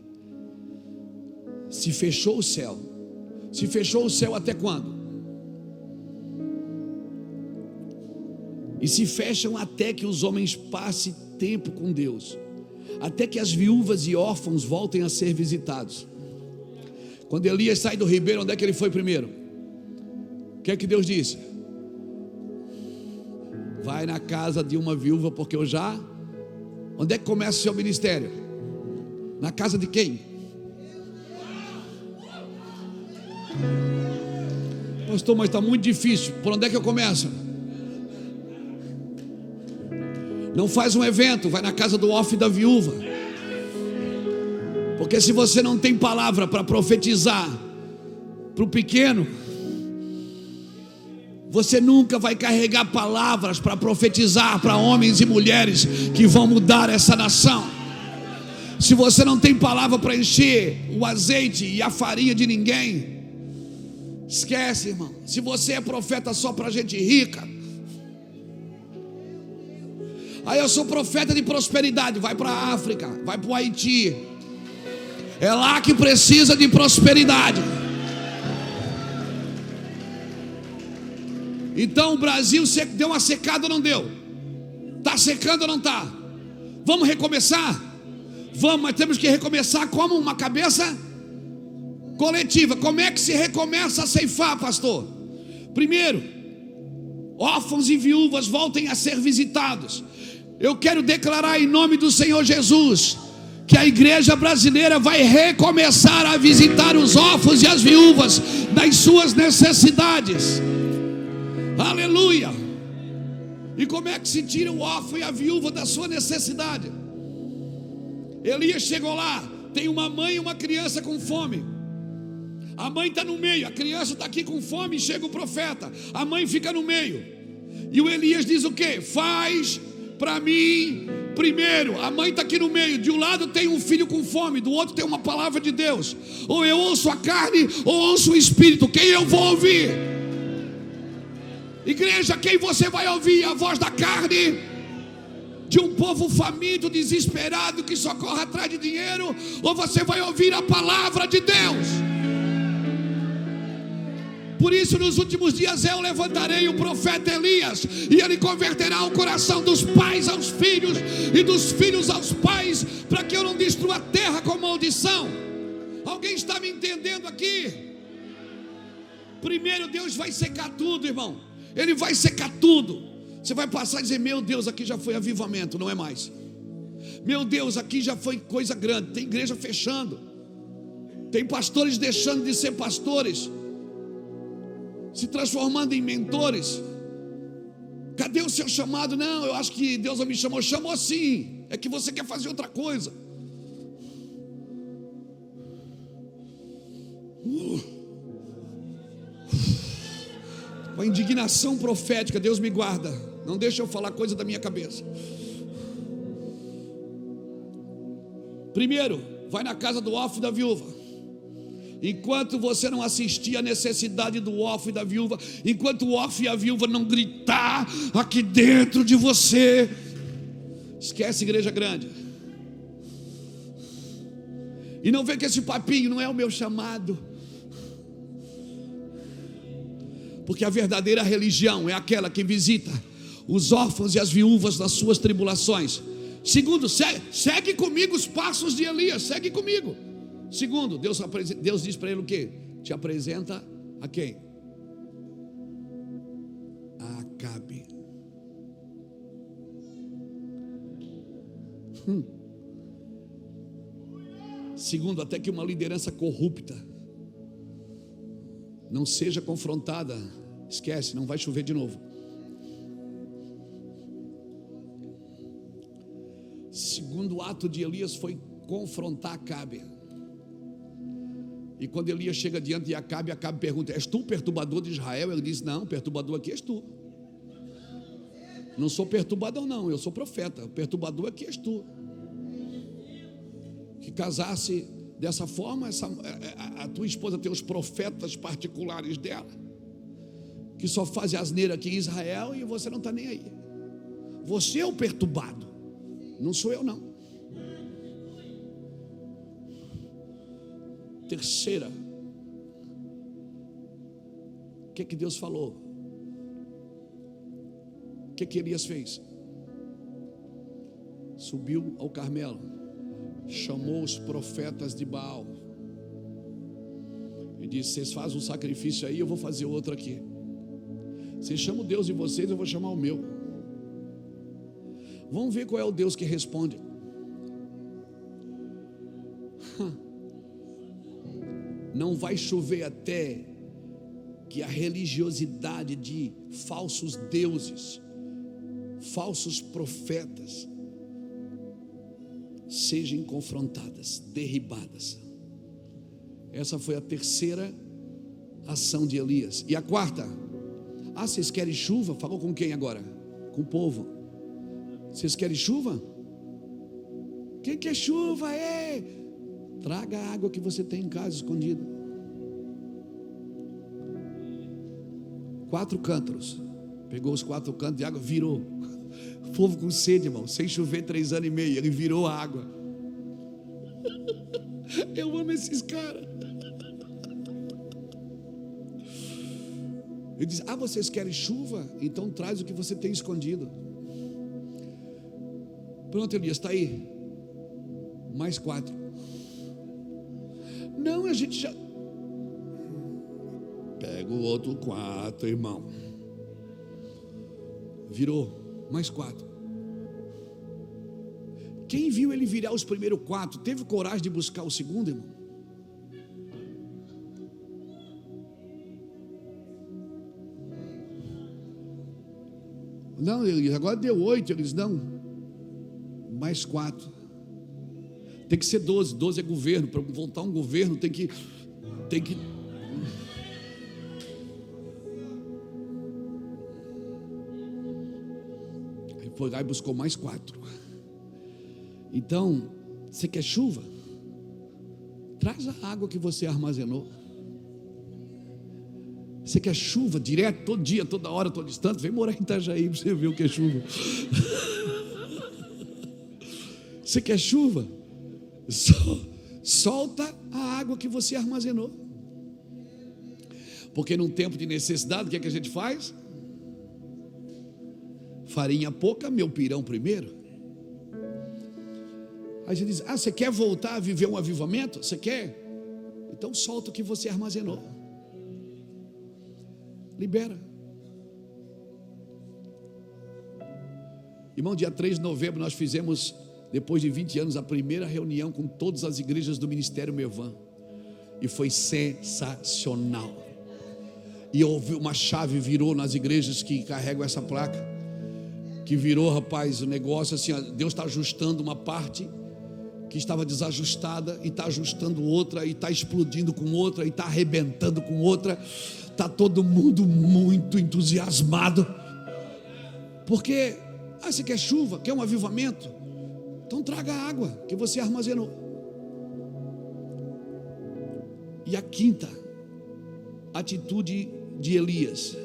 Se fechou o céu até quando? E se fecham até que os homens passem tempo com Deus, até que as viúvas e órfãos voltem a ser visitados. Quando Elias sai do ribeiro, onde é que ele foi primeiro? O que é que Deus disse? Vai na casa de uma viúva, porque eu já... Onde é que começa o seu ministério? Na casa de quem? Pastor, mas está muito difícil. Por onde é que eu começo? Não faz um evento, vai na casa do órfão e da viúva. Porque se você não tem palavra para profetizar para o pequeno, você nunca vai carregar palavras para profetizar para homens e mulheres que vão mudar essa nação. Se você não tem palavra para encher o azeite e a farinha de ninguém, esquece, irmão. Se você é profeta só para gente rica, aí eu sou profeta de prosperidade, vai para a África, vai para o Haiti, é lá que precisa de prosperidade. Então o Brasil deu uma secada ou não deu? Está secando ou não está? Vamos recomeçar? Vamos, mas temos que recomeçar como? Uma cabeça coletiva. Como é que se recomeça a ceifar, pastor? Primeiro, órfãos e viúvas voltem a ser visitados. Eu quero declarar em nome do Senhor Jesus que a igreja brasileira vai recomeçar a visitar os órfãos e as viúvas das suas necessidades. Aleluia! E como é que se tira o órfão e a viúva da sua necessidade? Elias chegou lá, tem uma mãe e uma criança com fome. A mãe está no meio, a criança está aqui com fome, chega o profeta. A mãe fica no meio. E o Elias diz o quê? Faz para mim primeiro. A mãe está aqui no meio. De um lado tem um filho com fome, do outro tem uma palavra de Deus. Ou eu ouço a carne, ou ouço o espírito. Quem eu vou ouvir? Igreja, quem você vai ouvir? A voz da carne, de um povo faminto, desesperado, que só corre atrás de dinheiro, ou você vai ouvir a palavra de Deus. Por isso, nos últimos dias eu levantarei o profeta Elias, e ele converterá o coração dos pais aos filhos e dos filhos aos pais, para que eu não destrua a terra com maldição. Alguém está me entendendo aqui? Primeiro, Deus vai secar tudo, irmão. Ele vai secar tudo. Você vai passar a dizer: meu Deus, aqui já foi avivamento, não é mais. Meu Deus, aqui já foi coisa grande. Tem igreja fechando, tem pastores deixando de ser pastores, se transformando em mentores. Cadê o seu chamado? Não, eu acho que Deus não me chamou. Chamou sim, é que você quer fazer outra coisa. Com a indignação profética, Deus me guarda, não deixa eu falar coisa da minha cabeça. Primeiro, vai na casa do órfão e da viúva. Enquanto você não assistir à necessidade do órfão e da viúva, enquanto o órfão e a viúva não gritar aqui dentro de você, esquece igreja grande. E não vê que esse papinho não é o meu chamado. Porque a verdadeira religião é aquela que visita os órfãos e as viúvas nas suas tribulações. Segundo, segue comigo os passos de Elias, segue comigo. Segundo, Deus diz para ele o quê? Te apresenta a quem? A Acabe. Segundo, até que uma liderança corrupta não seja confrontada, esquece, não vai chover de novo. Segundo ato de Elias foi confrontar Acabe. E quando Elias chega diante de Acabe, Acabe pergunta: és tu o perturbador de Israel? Ele diz: não, perturbador aqui és tu. Não sou perturbador não, eu sou profeta. O perturbador aqui és tu. Que casasse dessa forma, a tua esposa tem os profetas particulares dela, que só fazem asneira aqui em Israel, e você não está nem aí. Você é o perturbado, não sou eu não. Terceira, o que Deus falou? O que Elias fez? Subiu ao Carmelo, chamou os profetas de Baal e disse: vocês fazem um sacrifício aí, eu vou fazer outro aqui. Vocês chamam o Deus de vocês, eu vou chamar o meu. Vamos ver qual é o Deus que responde. Não vai chover até que a religiosidade de falsos deuses, falsos profetas, sejam confrontadas, derribadas. Essa foi a terceira ação de Elias. E a quarta: vocês querem chuva? Falou com quem agora? Com o povo. Vocês querem chuva? Quem quer chuva? Traga a água que você tem em casa escondida. 4 cântaros. Pegou os 4 cântaros de água, virou. O povo com sede, irmão, sem chover 3 anos e meio, ele virou a água. Eu amo esses caras. Ele diz: vocês querem chuva? Então traz o que você tem escondido. Pronto, Elias, está aí. Mais 4. Não, a gente já... Pega o outro 4, irmão. Virou, mais 4. Quem viu ele virar os primeiros 4, teve coragem de buscar o segundo, irmão? Não, agora deu 8. Eles não, mais 4. Tem que ser 12. 12 é governo. Para voltar um governo tem que Aí foi lá e buscou mais 4. Então, você quer chuva? Traz a água que você armazenou. Você quer chuva direto, todo dia, toda hora, todo instante? Vem morar em Itajaí para você ver o que é chuva. Você quer chuva? Solta a água que você armazenou. Porque num tempo de necessidade, o que é que a gente faz? Farinha pouca, meu pirão primeiro. Aí a gente diz: você quer voltar a viver um avivamento? Você quer? Então solta o que você armazenou. Libera. Irmão, dia 3 de novembro nós fizemos, depois de 20 anos, a primeira reunião com todas as igrejas do Ministério Mevan. E foi sensacional. E houve uma chave, virou nas igrejas que carregam essa placa. Que virou, rapaz, o negócio assim, Deus está ajustando uma parte que estava desajustada, e está ajustando outra, e está explodindo com outra, e está arrebentando com outra. Está todo mundo muito entusiasmado. Porque, você quer chuva, quer um avivamento? Então traga a água que você armazenou. E a quinta atitude de Elias: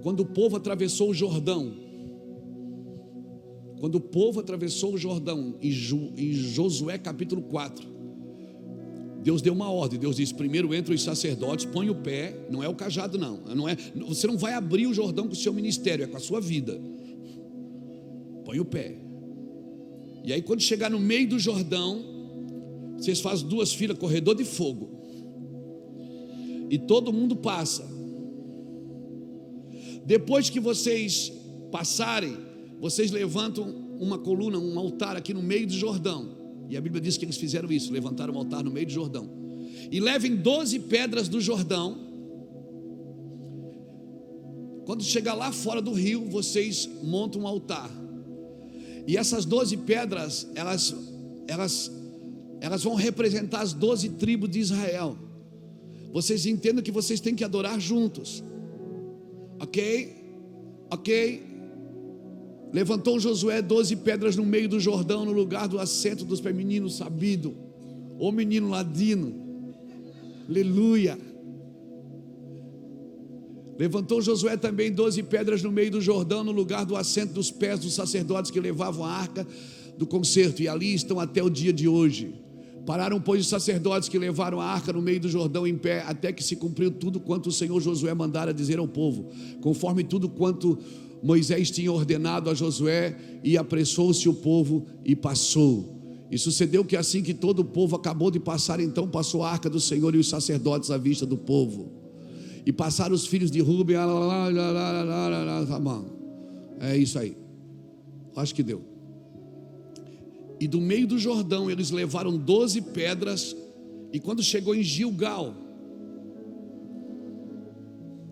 quando o povo atravessou o Jordão, em Josué capítulo 4, Deus deu uma ordem. Deus disse: primeiro entram os sacerdotes, põe o pé, não é o cajado não, você não vai abrir o Jordão com o seu ministério, é com a sua vida. Põe o pé. E aí quando chegar no meio do Jordão, vocês fazem 2 filas, corredor de fogo, e todo mundo passa. Depois que vocês passarem, vocês levantam uma coluna, um altar aqui no meio do Jordão. E a Bíblia diz que eles fizeram isso, levantaram um altar no meio do Jordão. E levem 12 pedras do Jordão. Quando chegar lá fora do rio, vocês montam um altar. E essas 12 pedras, elas vão representar as 12 tribos de Israel. Vocês entendem que vocês têm que adorar juntos. Ok? Levantou Josué 12 pedras no meio do Jordão, no lugar do assento dos meninos sabido, ou menino ladino. Aleluia. Levantou Josué também 12 pedras no meio do Jordão, no lugar do assento dos pés dos sacerdotes que levavam a arca do concerto, e ali estão até o dia de hoje. Pararam, pois, os sacerdotes que levaram a arca no meio do Jordão em pé, até que se cumpriu tudo quanto o Senhor Josué mandara dizer ao povo, conforme tudo quanto Moisés tinha ordenado a Josué. E apressou-se o povo e passou. E sucedeu que assim que todo o povo acabou de passar, então passou a arca do Senhor e os sacerdotes à vista do povo. E passaram os filhos de Rubem. É isso aí. Acho que deu. E do meio do Jordão eles levaram 12 pedras. E quando chegou em Gilgal,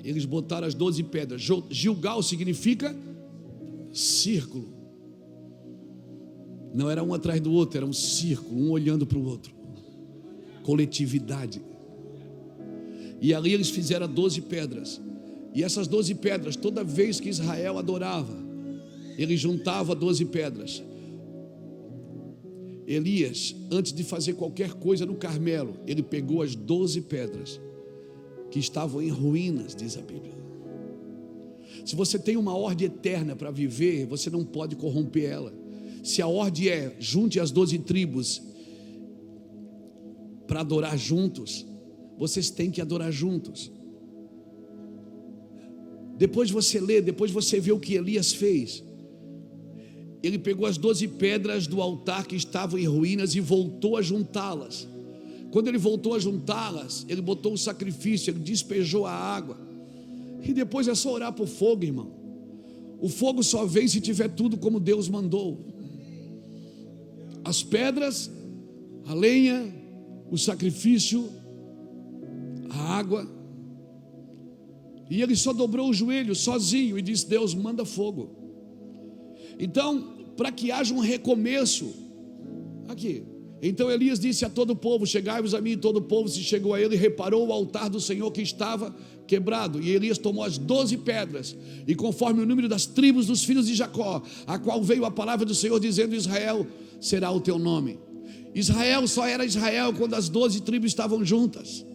eles botaram as 12 pedras. Gilgal significa círculo. Não era um atrás do outro, era um círculo, um olhando para o outro. Coletividade. E ali eles fizeram 12 pedras. E essas 12 pedras, toda vez que Israel adorava, ele juntava 12 pedras. Elias, antes de fazer qualquer coisa no Carmelo, ele pegou as 12 pedras que estavam em ruínas, diz a Bíblia. Se você tem uma ordem eterna para viver, você não pode corromper ela. Se a ordem é: junte as 12 tribos para adorar juntos, vocês têm que adorar juntos. Depois você lê, depois você vê o que Elias fez. Ele pegou as 12 pedras do altar que estavam em ruínas e voltou a juntá-las. Quando ele voltou a juntá-las, ele botou o sacrifício, ele despejou a água. E depois é só orar por fogo, irmão. O fogo só vem se tiver tudo como Deus mandou: as pedras, a lenha, o sacrifício, a água. E ele só dobrou o joelho sozinho e disse: Deus, manda fogo. Então, para que haja um recomeço aqui, então Elias disse a todo o povo: chegai-vos a mim. E todo o povo se chegou a ele e reparou o altar do Senhor que estava quebrado. E Elias tomou as 12 pedras, e conforme o número das tribos dos filhos de Jacó, a qual veio a palavra do Senhor, dizendo: Israel será o teu nome. Israel só era Israel quando as 12 tribos estavam juntas.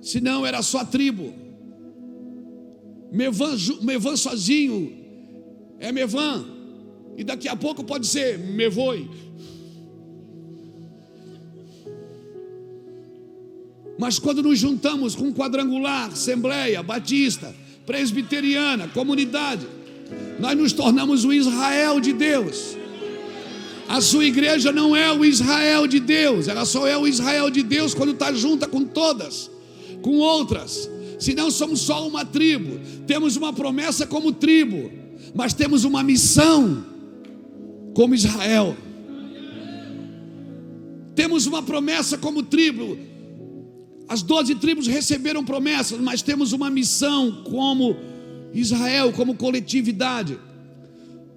Senão era só tribo. Mevan sozinho é Mevan, E daqui a pouco pode ser me voe. Mas quando nos juntamos com quadrangular, assembleia, batista, presbiteriana, comunidade, nós nos tornamos o Israel de Deus. A sua igreja não é o Israel de Deus, ela só é o Israel de Deus quando está junta com todas, com outras. Senão somos só uma tribo. Temos uma promessa como tribo, mas temos uma missão como Israel. Temos uma promessa como tribo. As 12 tribos receberam promessas, mas temos uma missão como Israel, como coletividade.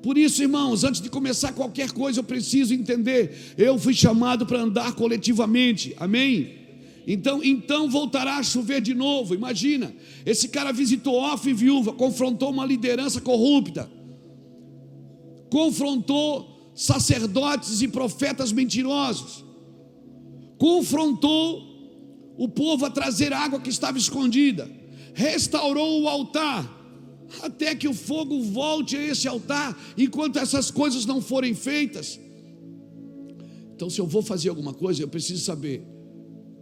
Por isso, irmãos, antes de começar qualquer coisa, eu preciso entender: eu fui chamado para andar coletivamente, amém? Então voltará a chover de novo. Imagina, esse cara visitou órfão e viúva, confrontou uma liderança corrupta, confrontou sacerdotes e profetas mentirosos, confrontou o povo a trazer água que estava escondida, restaurou o altar, até que o fogo volte a esse altar. Enquanto essas coisas não forem feitas, então, se eu vou fazer alguma coisa, eu preciso saber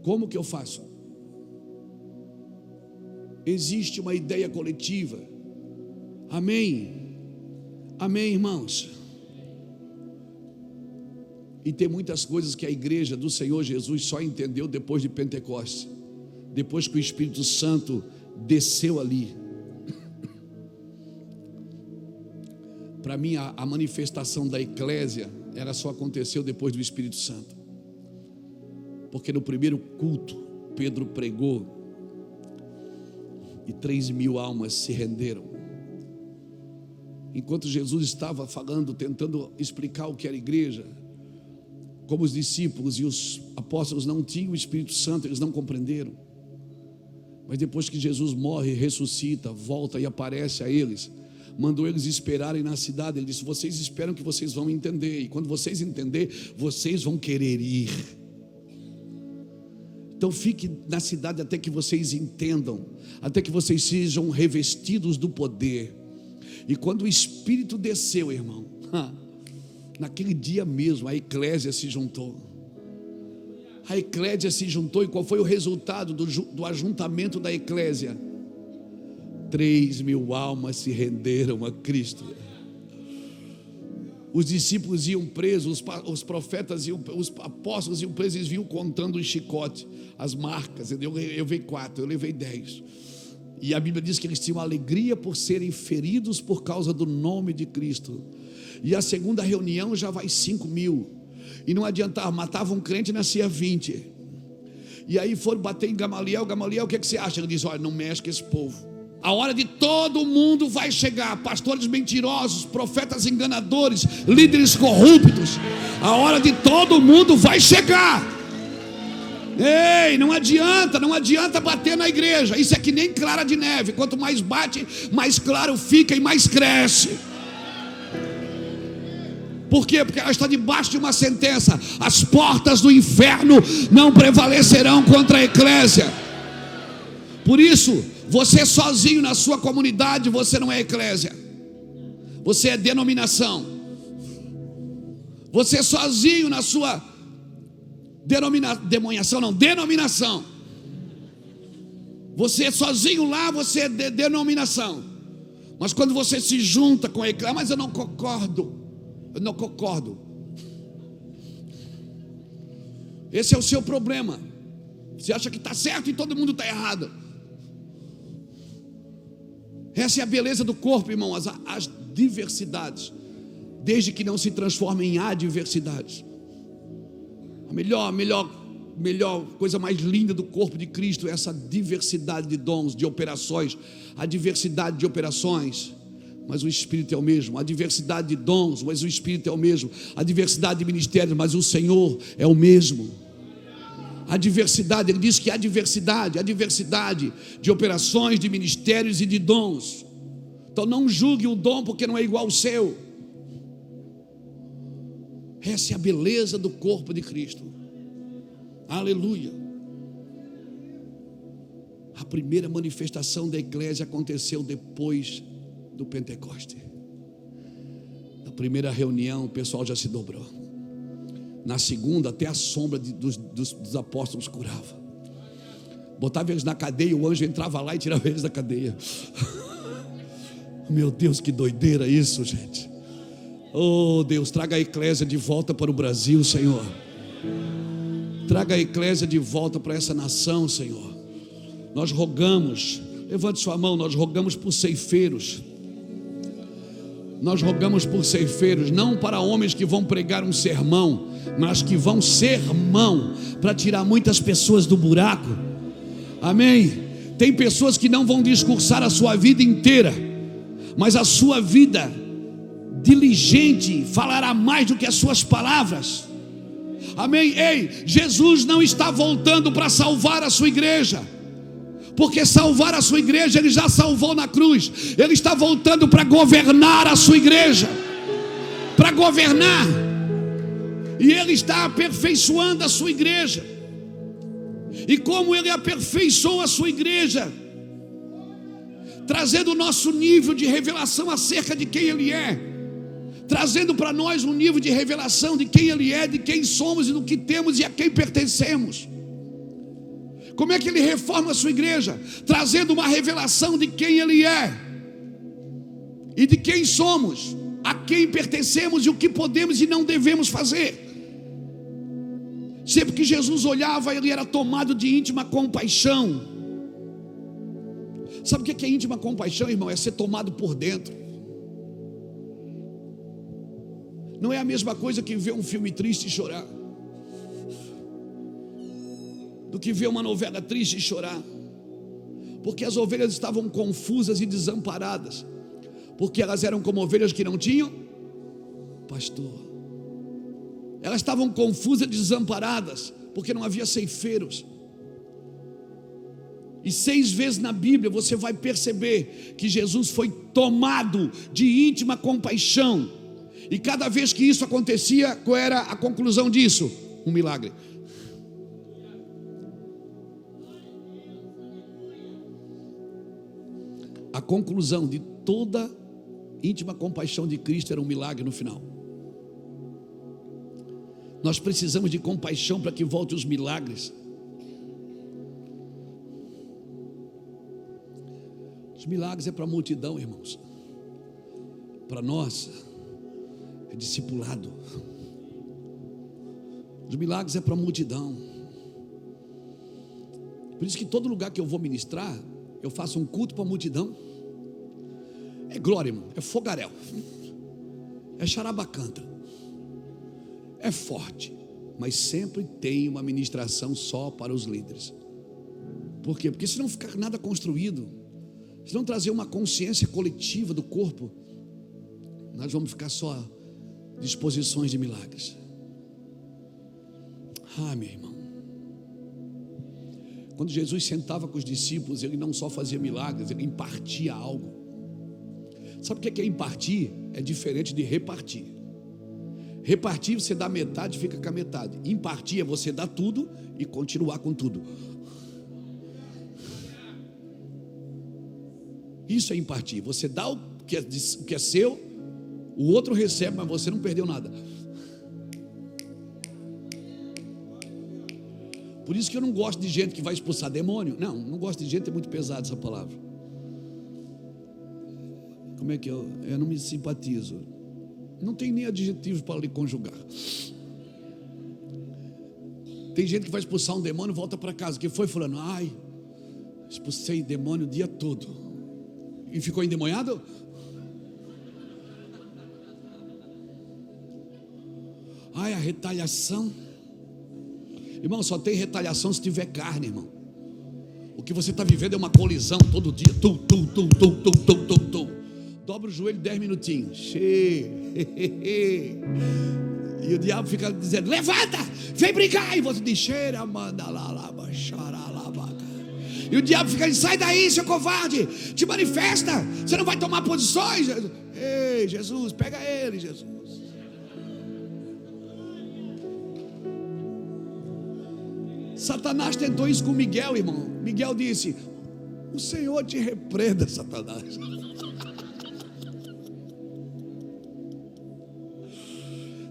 como que eu faço. Existe uma ideia coletiva, amém? Amém, irmãos? E tem muitas coisas que a igreja do Senhor Jesus só entendeu depois de Pentecostes, depois que o Espírito Santo desceu ali. Para mim, a manifestação da eclésia, ela só aconteceu depois do Espírito Santo. Porque no primeiro culto, Pedro pregou e 3.000 almas se renderam. Enquanto Jesus estava falando, tentando explicar o que era igreja, como os discípulos e os apóstolos não tinham o Espírito Santo, eles não compreenderam. Mas depois que Jesus morre, ressuscita, volta e aparece a eles, mandou eles esperarem na cidade. Ele disse: vocês esperam que vocês vão entender, e quando vocês entenderem, vocês vão querer ir. Então fique na cidade até que vocês entendam, até que vocês sejam revestidos do poder. E quando o Espírito desceu, irmão, naquele dia mesmo a eclésia se juntou. A eclésia se juntou. E qual foi o resultado do ajuntamento da eclésia? 3.000 almas se renderam a Cristo. Os discípulos iam presos, os profetas iam, os apóstolos iam presos, eles vinham contando o chicote, as marcas. Eu levei 4, eu levei 10. E a Bíblia diz que eles tinham alegria por serem feridos por causa do nome de Cristo. E a segunda reunião já vai 5.000. E não adiantava, matava um crente e nascia 20. E aí foram bater em Gamaliel. Gamaliel, o que você acha? Ele diz: olha, não mexe com esse povo. A hora de todo mundo vai chegar. Pastores mentirosos, profetas enganadores, líderes corruptos. A hora de todo mundo vai chegar. Ei, não adianta bater na igreja. Isso é que nem clara de neve. Quanto mais bate, mais claro fica e mais cresce. Por quê? Porque ela está debaixo de uma sentença: as portas do inferno não prevalecerão contra a eclésia. Por isso, você sozinho na sua comunidade, você não é eclésia, você é denominação. Você sozinho na sua denominação. Você sozinho lá, você é denominação. Mas quando você se junta com a eclésia: mas eu não concordo. Esse é o seu problema. Você acha que está certo e todo mundo está errado. Essa é a beleza do corpo, irmão, as diversidades, desde que não se transformem em adversidades. A melhor coisa mais linda do corpo de Cristo é essa diversidade de dons, de operações. A diversidade de operações, mas o Espírito é o mesmo. A diversidade de dons, mas o Espírito é o mesmo. A diversidade de ministérios, mas o Senhor é o mesmo. A diversidade, ele diz que a diversidade de operações, de ministérios e de dons. Então não julgue o dom porque não é igual ao seu. Essa é a beleza do corpo de Cristo. Aleluia. A primeira manifestação da eclésia aconteceu depois do Pentecoste. primeira reunião, o pessoal já se dobrou. Na segunda, até a sombra dos apóstolos curava. Botava eles na cadeia, o anjo entrava lá e tirava eles da cadeia. Meu Deus, que doideira isso, gente. Oh Deus, traga a eclésia de volta para o Brasil, Senhor. Traga a eclésia de volta para essa nação, Senhor. Nós rogamos, levante sua mão, nós rogamos por ceifeiros. Nós rogamos por ceifeiros, não para homens que vão pregar um sermão, mas que vão sermão para tirar muitas pessoas do buraco. Amém? Tem pessoas que não vão discursar a sua vida inteira, mas a sua vida diligente falará mais do que as suas palavras. Amém? Ei, Jesus não está voltando para salvar a sua igreja, porque salvar a sua igreja Ele já salvou na cruz. Ele está voltando para governar a sua igreja, para governar. E Ele está aperfeiçoando a sua igreja. E como Ele aperfeiçoa a sua igreja, trazendo o nosso nível de revelação acerca de quem Ele é, trazendo para nós um nível de revelação de quem Ele é, de quem somos e do que temos e a quem pertencemos. Como é que Ele reforma a sua igreja? Trazendo uma revelação de quem Ele é e de quem somos, a quem pertencemos e o que podemos e não devemos fazer. Sempre que Jesus olhava, Ele era tomado de íntima compaixão. Sabe o que é íntima compaixão, irmão? É ser tomado por dentro. Não é a mesma coisa que ver um filme triste e chorar, do que ver uma novela triste e chorar. Porque as ovelhas estavam confusas e desamparadas, porque elas eram como ovelhas que não tinham pastor. Elas estavam confusas e desamparadas, porque não havia ceifeiros. E 6 vezes na Bíblia você vai perceber que Jesus foi tomado de íntima compaixão. E cada vez que isso acontecia, qual era a conclusão disso? Um milagre. A conclusão de toda íntima compaixão de Cristo era um milagre no final. Nós precisamos de compaixão para que volte os milagres. Os milagres é para a multidão, irmãos. Para nós é discipulado. Os milagres é para a multidão. Por isso que todo lugar que eu vou ministrar, eu faço um culto para a multidão. É glória, irmão, é fogaréu, é charabacanta, é forte, mas sempre tem uma ministração só para os líderes. Por quê? Porque se não ficar nada construído, se não trazer uma consciência coletiva do corpo, nós vamos ficar só disposições de milagres. Meu irmão, quando Jesus sentava com os discípulos, Ele não só fazia milagres, Ele impartia algo. Sabe o que é impartir? É diferente de repartir. Repartir, você dá metade e fica com a metade. Impartir é você dar tudo e continuar com tudo. Isso é impartir. Você dá o que é seu, o outro recebe, mas você não perdeu nada. Por isso que eu não gosto de gente que vai expulsar demônio. Não gosto de gente, é muito pesado essa palavra. Como é que eu não me simpatizo? Não tem nem adjetivos para lhe conjugar. Tem gente que vai expulsar um demônio e volta para casa. O que foi, fulano? Expulsei demônio o dia todo. E ficou endemoniado? A retaliação. Irmão, só tem retaliação se tiver carne, irmão. O que você está vivendo é uma colisão todo dia. Dobra o joelho 10 minutinhos. E o diabo fica dizendo: levanta, vem brigar. E você diz: cheira, manda lá, e o diabo fica dizendo: sai daí, seu covarde, te manifesta, você não vai tomar posições. Ei, Jesus, pega ele, Jesus. Satanás tentou isso com Miguel, irmão. Miguel disse: o Senhor te repreenda, Satanás.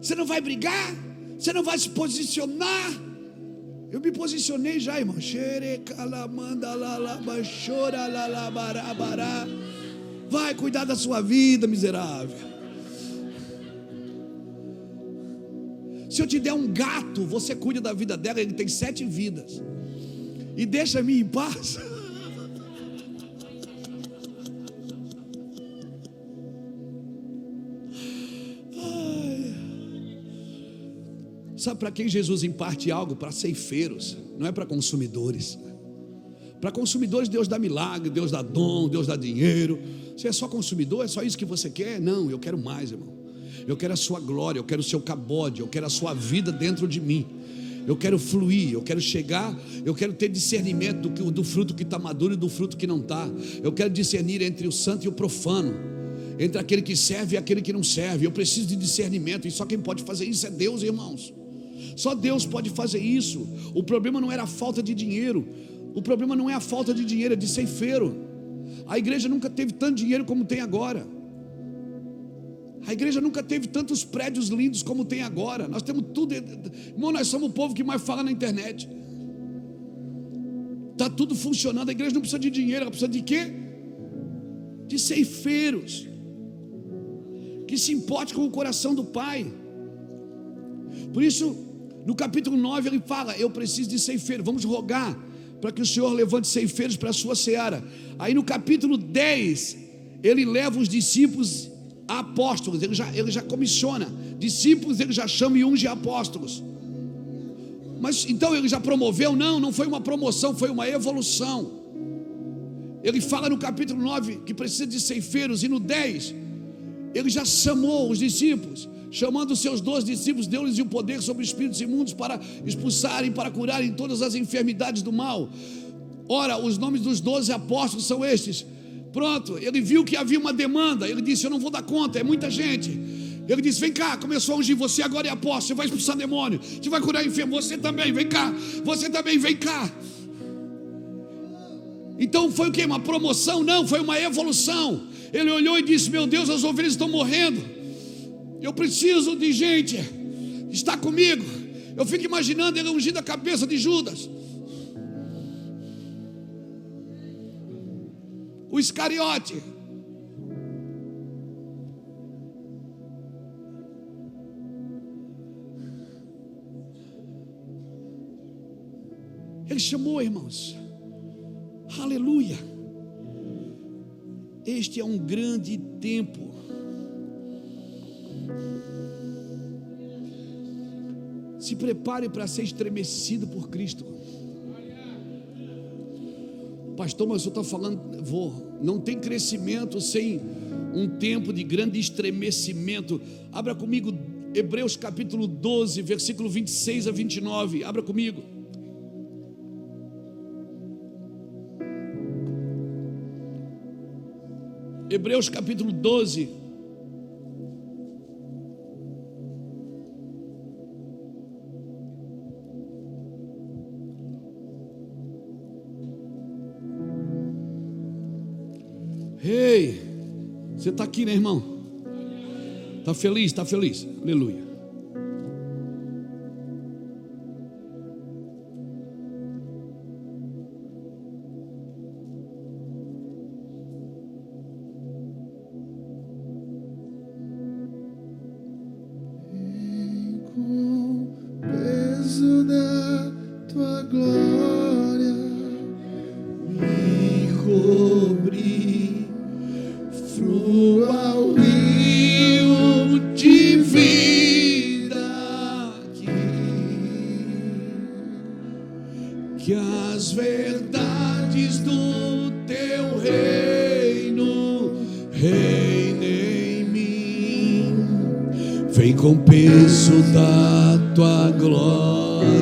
Você não vai brigar? Você não vai se posicionar? Eu me posicionei já, irmão. Vai cuidar da sua vida, miserável. Se eu te der um gato, você cuida da vida dela, ele tem 7 vidas. E deixa-me em paz. Sabe para quem Jesus imparte algo? Para ceifeiros, não é para consumidores. Para consumidores Deus dá milagre, Deus dá dom, Deus dá dinheiro. Você é só consumidor? É só isso que você quer? Não, eu quero mais, irmão. Eu quero a sua glória, eu quero o seu cabode, eu quero a sua vida dentro de mim. Eu quero fluir, eu quero chegar, eu quero ter discernimento do fruto que está maduro e do fruto que não está. Eu quero discernir entre o santo e o profano, entre aquele que serve e aquele que não serve. Eu preciso de discernimento, e só quem pode fazer isso é Deus, irmãos. Só Deus pode fazer isso. O problema não era a falta de dinheiro. O problema não é a falta de dinheiro, é de ceifeiro. A igreja nunca teve tanto dinheiro como tem agora. A igreja nunca teve tantos prédios lindos como tem agora. Nós temos tudo. Irmão, nós somos o povo que mais fala na internet. Está tudo funcionando. A igreja não precisa de dinheiro, ela precisa de quê? De ceifeiros que se importe com o coração do Pai. Por isso, no capítulo 9 ele fala: eu preciso de ceifeiros, vamos rogar para que o Senhor levante ceifeiros para a sua seara. Aí no capítulo 10 ele leva os discípulos a apóstolos, ele já comissiona discípulos, ele já chama e unge apóstolos. Mas então ele já promoveu? Não foi uma promoção, foi uma evolução. Ele fala no capítulo 9 que precisa de ceifeiros, e no 10 ele já chamou os discípulos, chamando os seus 12 discípulos, deu-lhes o poder sobre espíritos imundos para expulsarem, para curarem todas as enfermidades do mal. Ora, os nomes dos 12 apóstolos são estes. Pronto, ele viu que havia uma demanda, ele disse: eu não vou dar conta, é muita gente. Ele disse: vem cá, começou a ungir, você agora é apóstolo, você vai expulsar demônio, você vai curar enfermo, você também, vem cá, você também, vem cá. Então foi o que? Uma promoção? Não, foi uma evolução. Ele olhou e disse: meu Deus, as ovelhas estão morrendo, eu preciso de gente, está comigo. Eu fico imaginando ele ungindo a cabeça de Judas, o Iscariote. Ele chamou, irmãos. Aleluia. Este é um grande tempo. Se prepare para ser estremecido por Cristo. Pastor, mas eu estou falando, não tem crescimento sem um tempo de grande estremecimento. Abra comigo Hebreus capítulo 12, versículo 26 a 29. Abra comigo. Hebreus capítulo 12. Ei, você está aqui, né, irmão? Está feliz? Está feliz? Aleluia. Com peso da tua glória,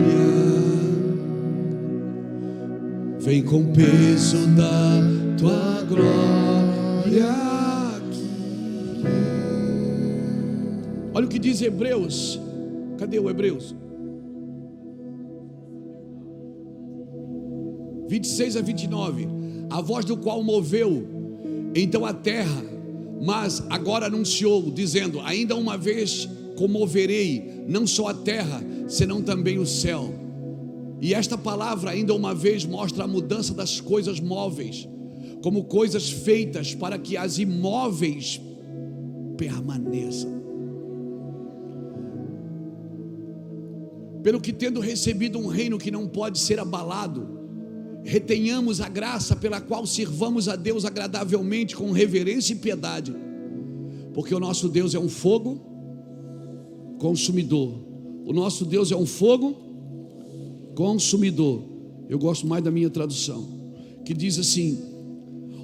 vem com peso da tua glória aqui. Olha o que diz Hebreus. Cadê o Hebreus? 26 a 29. A voz do qual moveu então a terra, mas agora anunciou, dizendo: ainda uma vez comoverei não só a terra, senão também o céu. E esta palavra ainda uma vez mostra a mudança das coisas móveis como coisas feitas para que as imóveis permaneçam. Pelo que, tendo recebido um reino que não pode ser abalado, retenhamos a graça pela qual sirvamos a Deus agradavelmente com reverência e piedade, porque o nosso Deus é um fogo consumidor. O nosso Deus é um fogo consumidor. Eu gosto mais da minha tradução, que diz assim: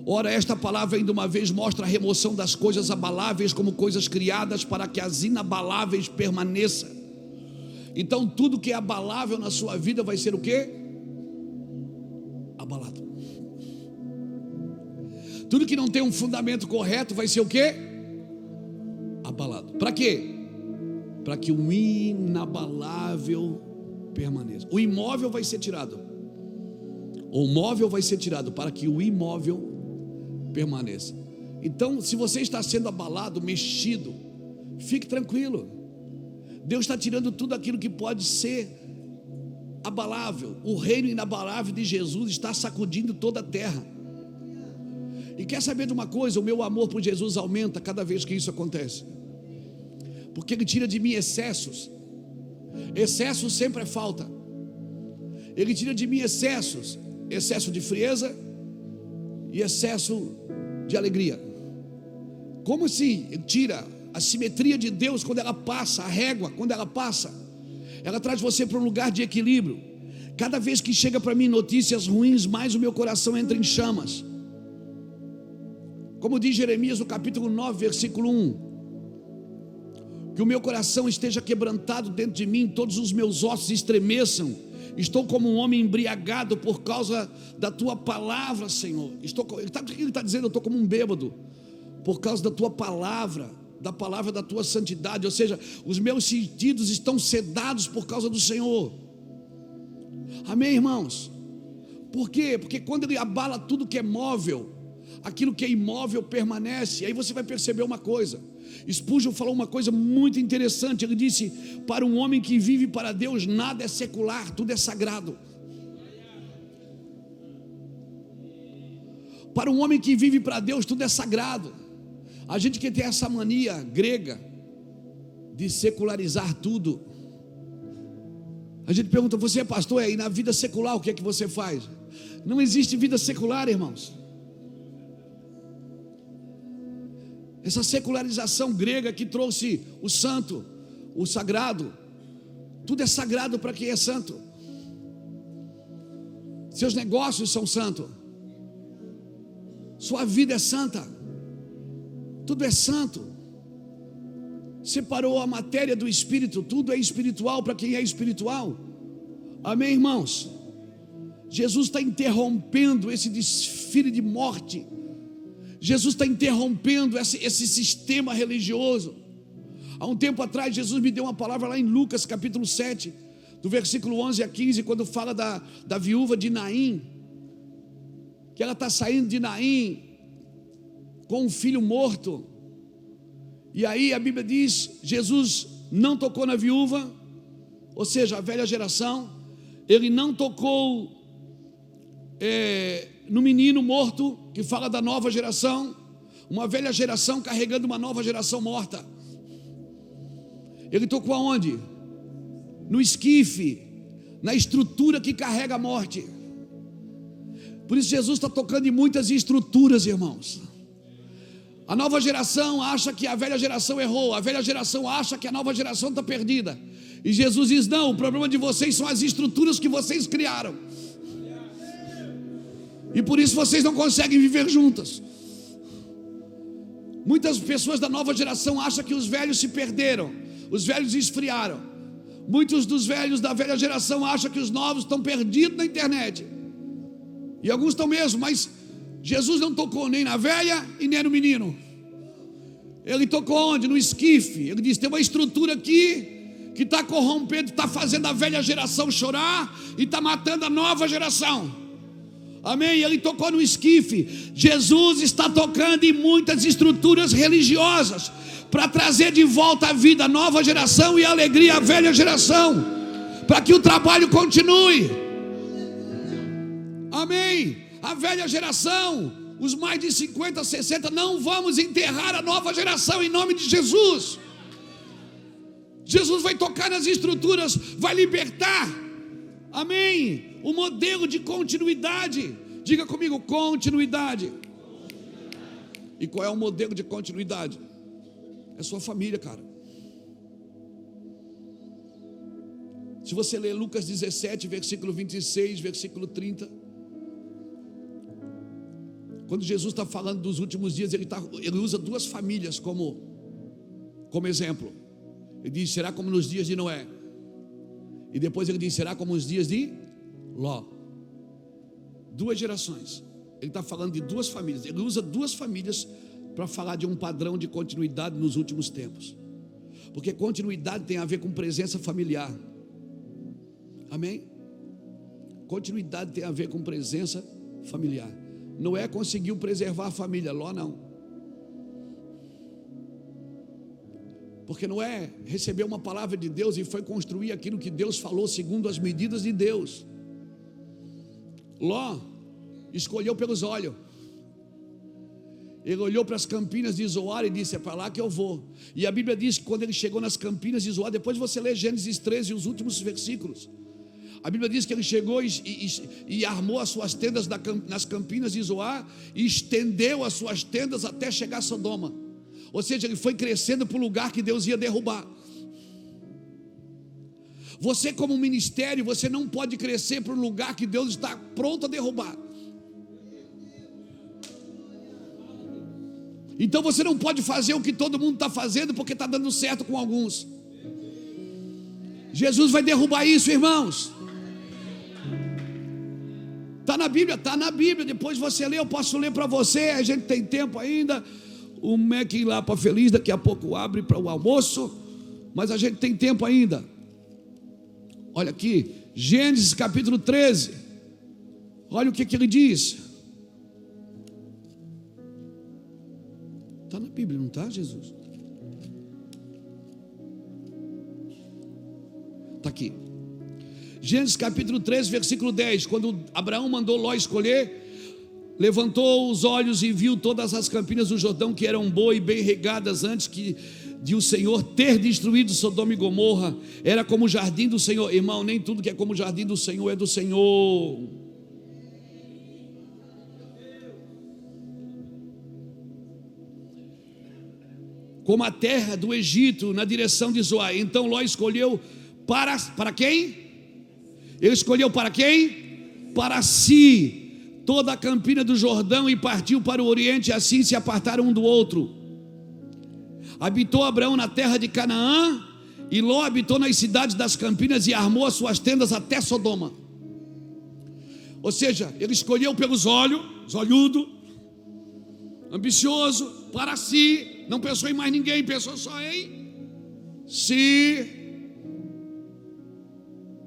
ora, esta palavra ainda uma vez mostra a remoção das coisas abaláveis como coisas criadas para que as inabaláveis permaneçam. Então tudo que é abalável na sua vida vai ser o quê? Abalado. Tudo que não tem um fundamento correto vai ser o quê? Abalado. Para quê? Para que o inabalável permaneça. O imóvel vai ser tirado. O móvel vai ser tirado para que o imóvel permaneça. Então, se você está sendo abalado, mexido, fique tranquilo. Deus está tirando tudo aquilo que pode ser abalável. O reino inabalável de Jesus está sacudindo toda a terra. E quer saber de uma coisa? O meu amor por Jesus aumenta cada vez que isso acontece, porque Ele tira de mim excessos. Excesso sempre é falta. Ele tira de mim excessos, excesso de frieza e excesso de alegria. Como assim? Ele tira a simetria de Deus. Quando ela passa, a régua, quando ela passa, ela traz você para um lugar de equilíbrio. Cada vez que chega para mim notícias ruins, mais o meu coração entra em chamas. Como diz Jeremias no capítulo 9, versículo 1: que o meu coração esteja quebrantado dentro de mim, todos os meus ossos estremeçam. Estou como um homem embriagado por causa da tua palavra, Senhor. Sabe o que ele está dizendo? Eu estou como um bêbado por causa da tua palavra, da palavra da tua santidade. Ou seja, os meus sentidos estão sedados por causa do Senhor. Amém, irmãos? Por quê? Porque quando Ele abala tudo que é móvel, aquilo que é imóvel permanece. Aí você vai perceber uma coisa. Spurgeon falou uma coisa muito interessante. Ele disse: para um homem que vive para Deus, nada é secular, tudo é sagrado. Para um homem que vive para Deus, tudo é sagrado. A gente que tem essa mania grega de secularizar tudo. A gente pergunta: você é pastor? E na vida secular o que é que você faz? Não existe vida secular, irmãos. Essa secularização grega que trouxe o santo, o sagrado. Tudo é sagrado para quem é santo. Seus negócios são santos. Sua vida é santa. Tudo é santo. Separou a matéria do espírito. Tudo é espiritual para quem é espiritual. Amém, irmãos? Jesus está interrompendo esse desfile de morte. Jesus está interrompendo esse sistema religioso. Há um tempo atrás, Jesus me deu uma palavra lá em Lucas capítulo 7, do versículo 11 a 15, quando fala da viúva de Naim, que ela está saindo de Naim com um filho morto. E aí a Bíblia diz: Jesus não tocou na viúva, ou seja, a velha geração. Ele não tocou no menino morto, que fala da nova geração, uma velha geração carregando uma nova geração morta. Ele tocou aonde? No esquife, na estrutura que carrega a morte. Por isso Jesus está tocando em muitas estruturas, irmãos. A nova geração acha que a velha geração errou, a velha geração acha que a nova geração está perdida, e Jesus diz: não, o problema de vocês são as estruturas que vocês criaram, e por isso vocês não conseguem viver juntas. Muitas pessoas da nova geração acham que os velhos se perderam, os velhos esfriaram. Muitos dos velhos da velha geração acham que os novos estão perdidos na internet, e alguns estão mesmo, mas Jesus não tocou nem na velha e nem no menino. Ele tocou onde? No esquife. Ele disse: tem uma estrutura aqui que está corrompendo, está fazendo a velha geração chorar e está matando a nova geração. Amém? Ele tocou no esquife. Jesus está tocando em muitas estruturas religiosas para trazer de volta a vida a nova geração e a alegria à velha geração, para que o trabalho continue. Amém? A velha geração, os mais de 50, 60, não vamos enterrar a nova geração em nome de Jesus. Jesus vai tocar nas estruturas, vai libertar. Amém? O modelo de continuidade. Diga comigo, continuidade. E qual é o modelo de continuidade? É sua família, cara. Se você ler Lucas 17, versículo 26, versículo 30, quando Jesus está falando dos últimos dias, ele usa duas famílias como exemplo. Ele diz, será como nos dias de Noé. E depois ele diz, será como os dias de Ló. Duas gerações. Ele está falando de duas famílias. Ele usa duas famílias para falar de um padrão de continuidade nos últimos tempos. Porque continuidade tem a ver com presença familiar. Amém? Continuidade tem a ver com presença familiar. Noé conseguiu preservar a família, Ló não. Porque Noé recebeu uma palavra de Deus e foi construir aquilo que Deus falou segundo as medidas de Deus. Ló escolheu pelos olhos. Ele olhou para as campinas de Zoar e disse, é para lá que eu vou. E a Bíblia diz que quando ele chegou nas campinas de Zoar, depois você lê Gênesis 13 e os últimos versículos, a Bíblia diz que ele chegou e armou as suas tendas nas campinas de Zoar e estendeu as suas tendas até chegar a Sodoma. Ou seja, ele foi crescendo para o lugar que Deus ia derrubar. Você como ministério, você não pode crescer para um lugar que Deus está pronto a derrubar. Então você não pode fazer o que todo mundo está fazendo porque está dando certo com alguns. Jesus vai derrubar isso, irmãos. Está na Bíblia? Está na Bíblia. Depois você lê, eu posso ler para você. A gente tem tempo ainda. O Mac lá para Feliz, daqui a pouco abre para o almoço. Mas a gente tem tempo ainda. Olha aqui, Gênesis capítulo 13. Olha o que ele diz. Está na Bíblia, não está, Jesus? Está aqui. Gênesis capítulo 13, versículo 10. Quando Abraão mandou Ló escolher, levantou os olhos e viu todas as campinas do Jordão que eram boas e bem regadas antes de o Senhor ter destruído Sodoma e Gomorra. Era como o jardim do Senhor. Irmão, nem tudo que é como o jardim do Senhor é do Senhor. Como a terra do Egito na direção de Zoar. Então Ló escolheu para quem? Ele escolheu para quem? Para si toda a campina do Jordão e partiu para o oriente, e assim se apartaram um do outro. Habitou Abraão na terra de Canaã, e Ló habitou nas cidades das campinas e armou as suas tendas até Sodoma. Ou seja, ele escolheu pelos olhos, olhudo, ambicioso, para si, não pensou em mais ninguém, pensou só em si,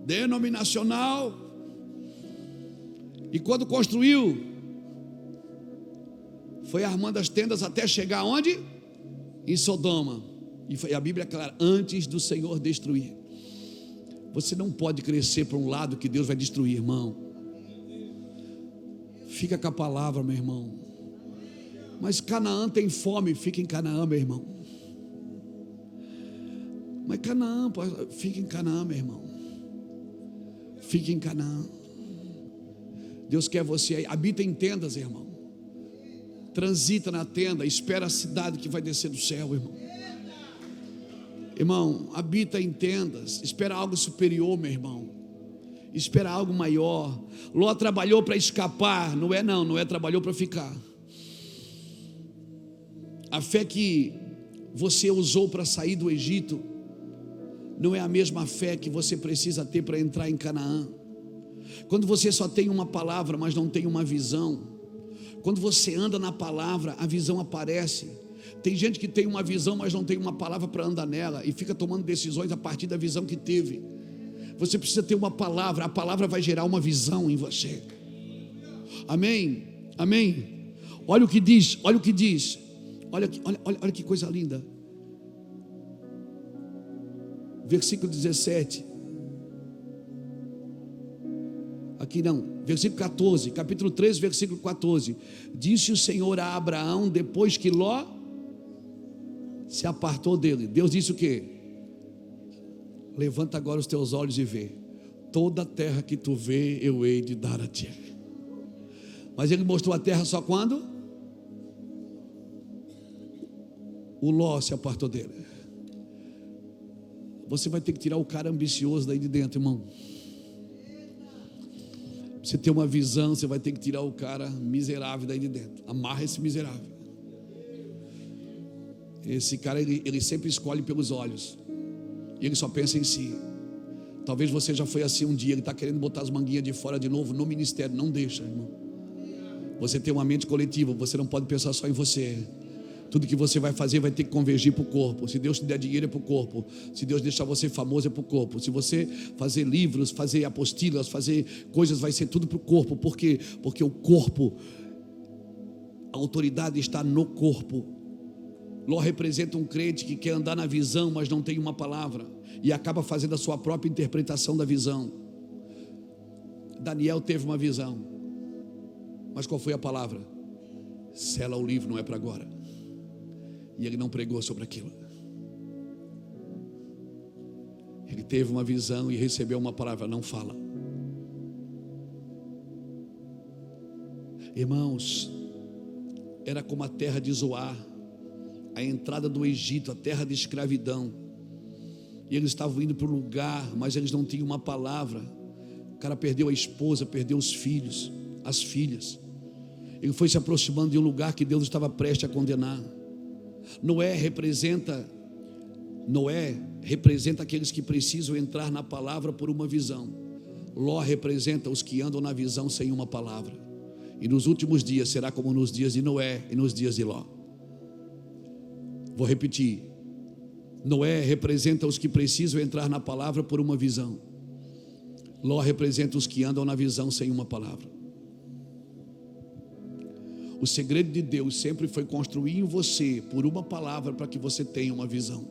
denominacional. E quando construiu, foi armando as tendas até chegar onde? Em Sodoma. E a Bíblia é clara, antes do Senhor destruir. Você não pode crescer para um lado que Deus vai destruir, irmão. Fica com a palavra, meu irmão. Mas Canaã tem fome, fica em Canaã, meu irmão. Mas Canaã, fica em Canaã, meu irmão. Fica em Canaã. Deus quer você aí, habita em tendas, irmão. Transita na tenda, espera a cidade que vai descer do céu, irmão. Irmão, habita em tendas, espera algo superior, meu irmão. Espera algo maior. Ló trabalhou para escapar, Noé trabalhou para ficar. A fé que você usou para sair do Egito não é a mesma fé que você precisa ter para entrar em Canaã. Quando você só tem uma palavra, mas não tem uma visão, quando você anda na palavra, a visão aparece. Tem gente que tem uma visão, mas não tem uma palavra para andar nela, e fica tomando decisões a partir da visão que teve. Você precisa ter uma palavra, a palavra vai gerar uma visão em você. Amém, amém. Olha o que diz, olha o que diz. Olha que coisa linda. Versículo 17. Aqui não, versículo 14, capítulo 3, versículo 14. Disse o Senhor a Abraão depois que Ló se apartou dele. Deus disse o quê? Levanta agora os teus olhos e vê. Toda a terra que tu vê, eu hei de dar a ti. Mas ele mostrou a terra só quando o Ló se apartou dele. Você vai ter que tirar o cara ambicioso daí de dentro, irmão. Você tem uma visão, você vai ter que tirar o cara miserável daí de dentro. Amarra esse miserável. Esse cara, ele sempre escolhe pelos olhos. E ele só pensa em si. Talvez você já foi assim um dia. Ele está querendo botar as manguinhas de fora de novo no ministério. Não deixa, irmão. Você tem uma mente coletiva. Você não pode pensar só em você. Tudo que você vai fazer vai ter que convergir para o corpo. Se Deus te der dinheiro é para o corpo. Se Deus deixar você famoso é para o corpo. Se você fazer livros, fazer apostilas, fazer coisas, vai ser tudo para o corpo. Por quê? Porque o corpo, a autoridade está no corpo. Ló representa um crente que quer andar na visão, mas não tem uma palavra, e acaba fazendo a sua própria interpretação da visão. Daniel teve uma visão, mas qual foi a palavra? Sela o livro, não é para agora. E ele não pregou sobre aquilo. Ele teve uma visão e recebeu uma palavra, não fala. Irmãos, era como a terra de Zoar, a entrada do Egito, a terra de escravidão. E eles estavam indo para o lugar, mas eles não tinham uma palavra. O cara perdeu a esposa, perdeu os filhos, as filhas. Ele foi se aproximando de um lugar que Deus estava prestes a condenar. Noé representa aqueles que precisam entrar na palavra por uma visão. Ló representa os que andam na visão sem uma palavra. E nos últimos dias será como nos dias de Noé e nos dias de Ló. Vou repetir. Noé representa os que precisam entrar na palavra por uma visão. Ló representa os que andam na visão sem uma palavra. O segredo de Deus sempre foi construir em você por uma palavra para que você tenha uma visão.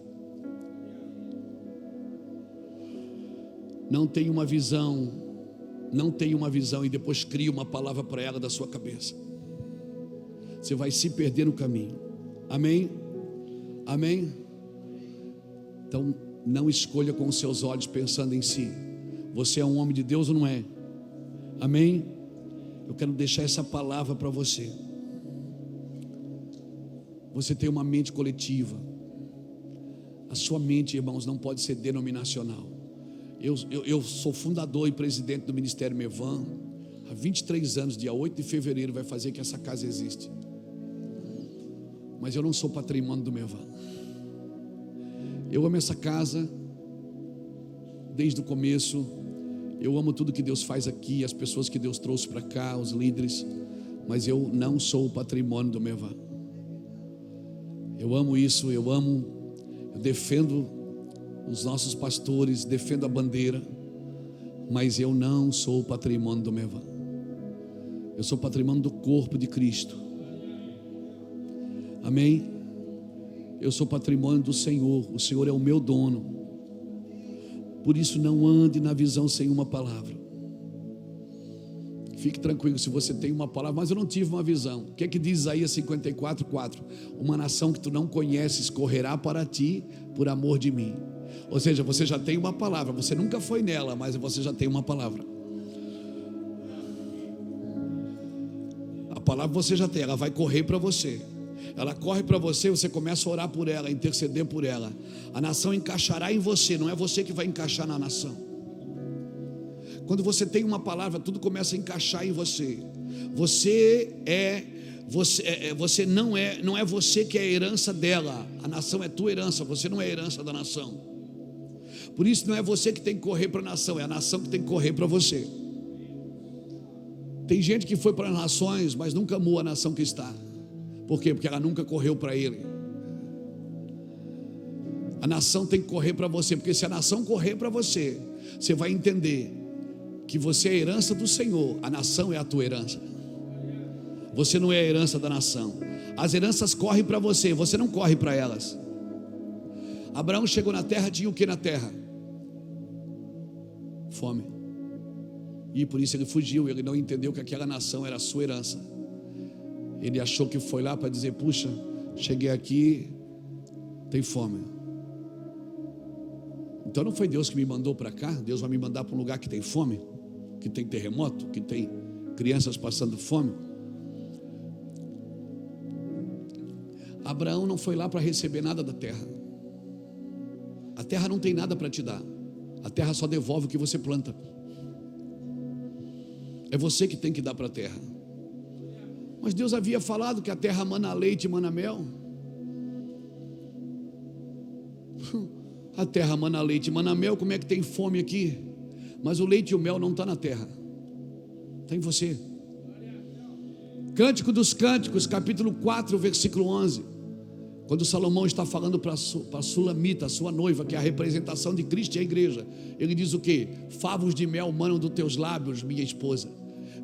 Não tenha uma visão e depois cria uma palavra para ela da sua cabeça. Você vai se perder no caminho. Amém? Amém? Então não escolha com os seus olhos pensando em si. Você é um homem de Deus ou não é? Amém? Eu quero deixar essa palavra para você. Você tem uma mente coletiva. A sua mente, irmãos, não pode ser denominacional. Eu sou fundador e presidente do Ministério Mevan. Há 23 anos, dia 8 de fevereiro, vai fazer que essa casa existe. Mas eu não sou patrimônio do Mevan. Eu amo essa casa desde o começo. Eu amo tudo que Deus faz aqui, as pessoas que Deus trouxe para cá, os líderes. Mas eu não sou o patrimônio do Mevan. Eu amo isso, eu defendo os nossos pastores, defendo a bandeira, mas eu não sou o patrimônio do Mevan. Eu sou patrimônio do corpo de Cristo. Amém? Eu sou patrimônio do Senhor. O Senhor é o meu dono. Por isso não ande na visão sem uma palavra. Fique tranquilo, se você tem uma palavra, mas eu não tive uma visão. O que é que diz Isaías 54:4? Uma nação que tu não conheces correrá para ti por amor de mim. Ou seja, você já tem uma palavra. Você nunca foi nela, mas você já tem uma palavra. A palavra você já tem, ela vai correr para você. Ela corre para você, você começa a orar por ela, a interceder por ela. A nação encaixará em você, não é você que vai encaixar na nação. Quando você tem uma palavra, tudo começa a encaixar em você. Você não é você que é a herança dela. A nação é tua herança, você não é a herança da nação. Por isso não é você que tem que correr para a nação, é a nação que tem que correr para você. Tem gente que foi para as nações, mas nunca amou a nação que está. Por quê? Porque ela nunca correu para ele. A nação tem que correr para você, porque se a nação correr para você, você vai entender que você é a herança do Senhor, a nação é a tua herança. Você não é a herança da nação. As heranças correm para você, você não corre para elas. Abraão chegou na terra, tinha o que na terra? Fome. E por isso ele fugiu, ele não entendeu que aquela nação era a sua herança. Ele achou que foi lá para dizer: puxa, cheguei aqui, tem fome. Então não foi Deus que me mandou para cá. Deus vai me mandar para um lugar que tem fome, que tem terremoto, que tem crianças passando fome. Abraão não foi lá para receber nada da terra. A terra não tem nada para te dar. A terra só devolve o que você planta. É você que tem que dar para a terra. Mas Deus havia falado que a terra mana leite e mana mel. A terra mana leite e mana mel. Como é que tem fome aqui? Mas o leite e o mel não está na terra, está em você. Cântico dos Cânticos, capítulo 4, versículo 11. Quando Salomão está falando para a Sulamita, a sua noiva, que é a representação de Cristo e a igreja, ele diz o quê? Favos de mel manam dos teus lábios, minha esposa.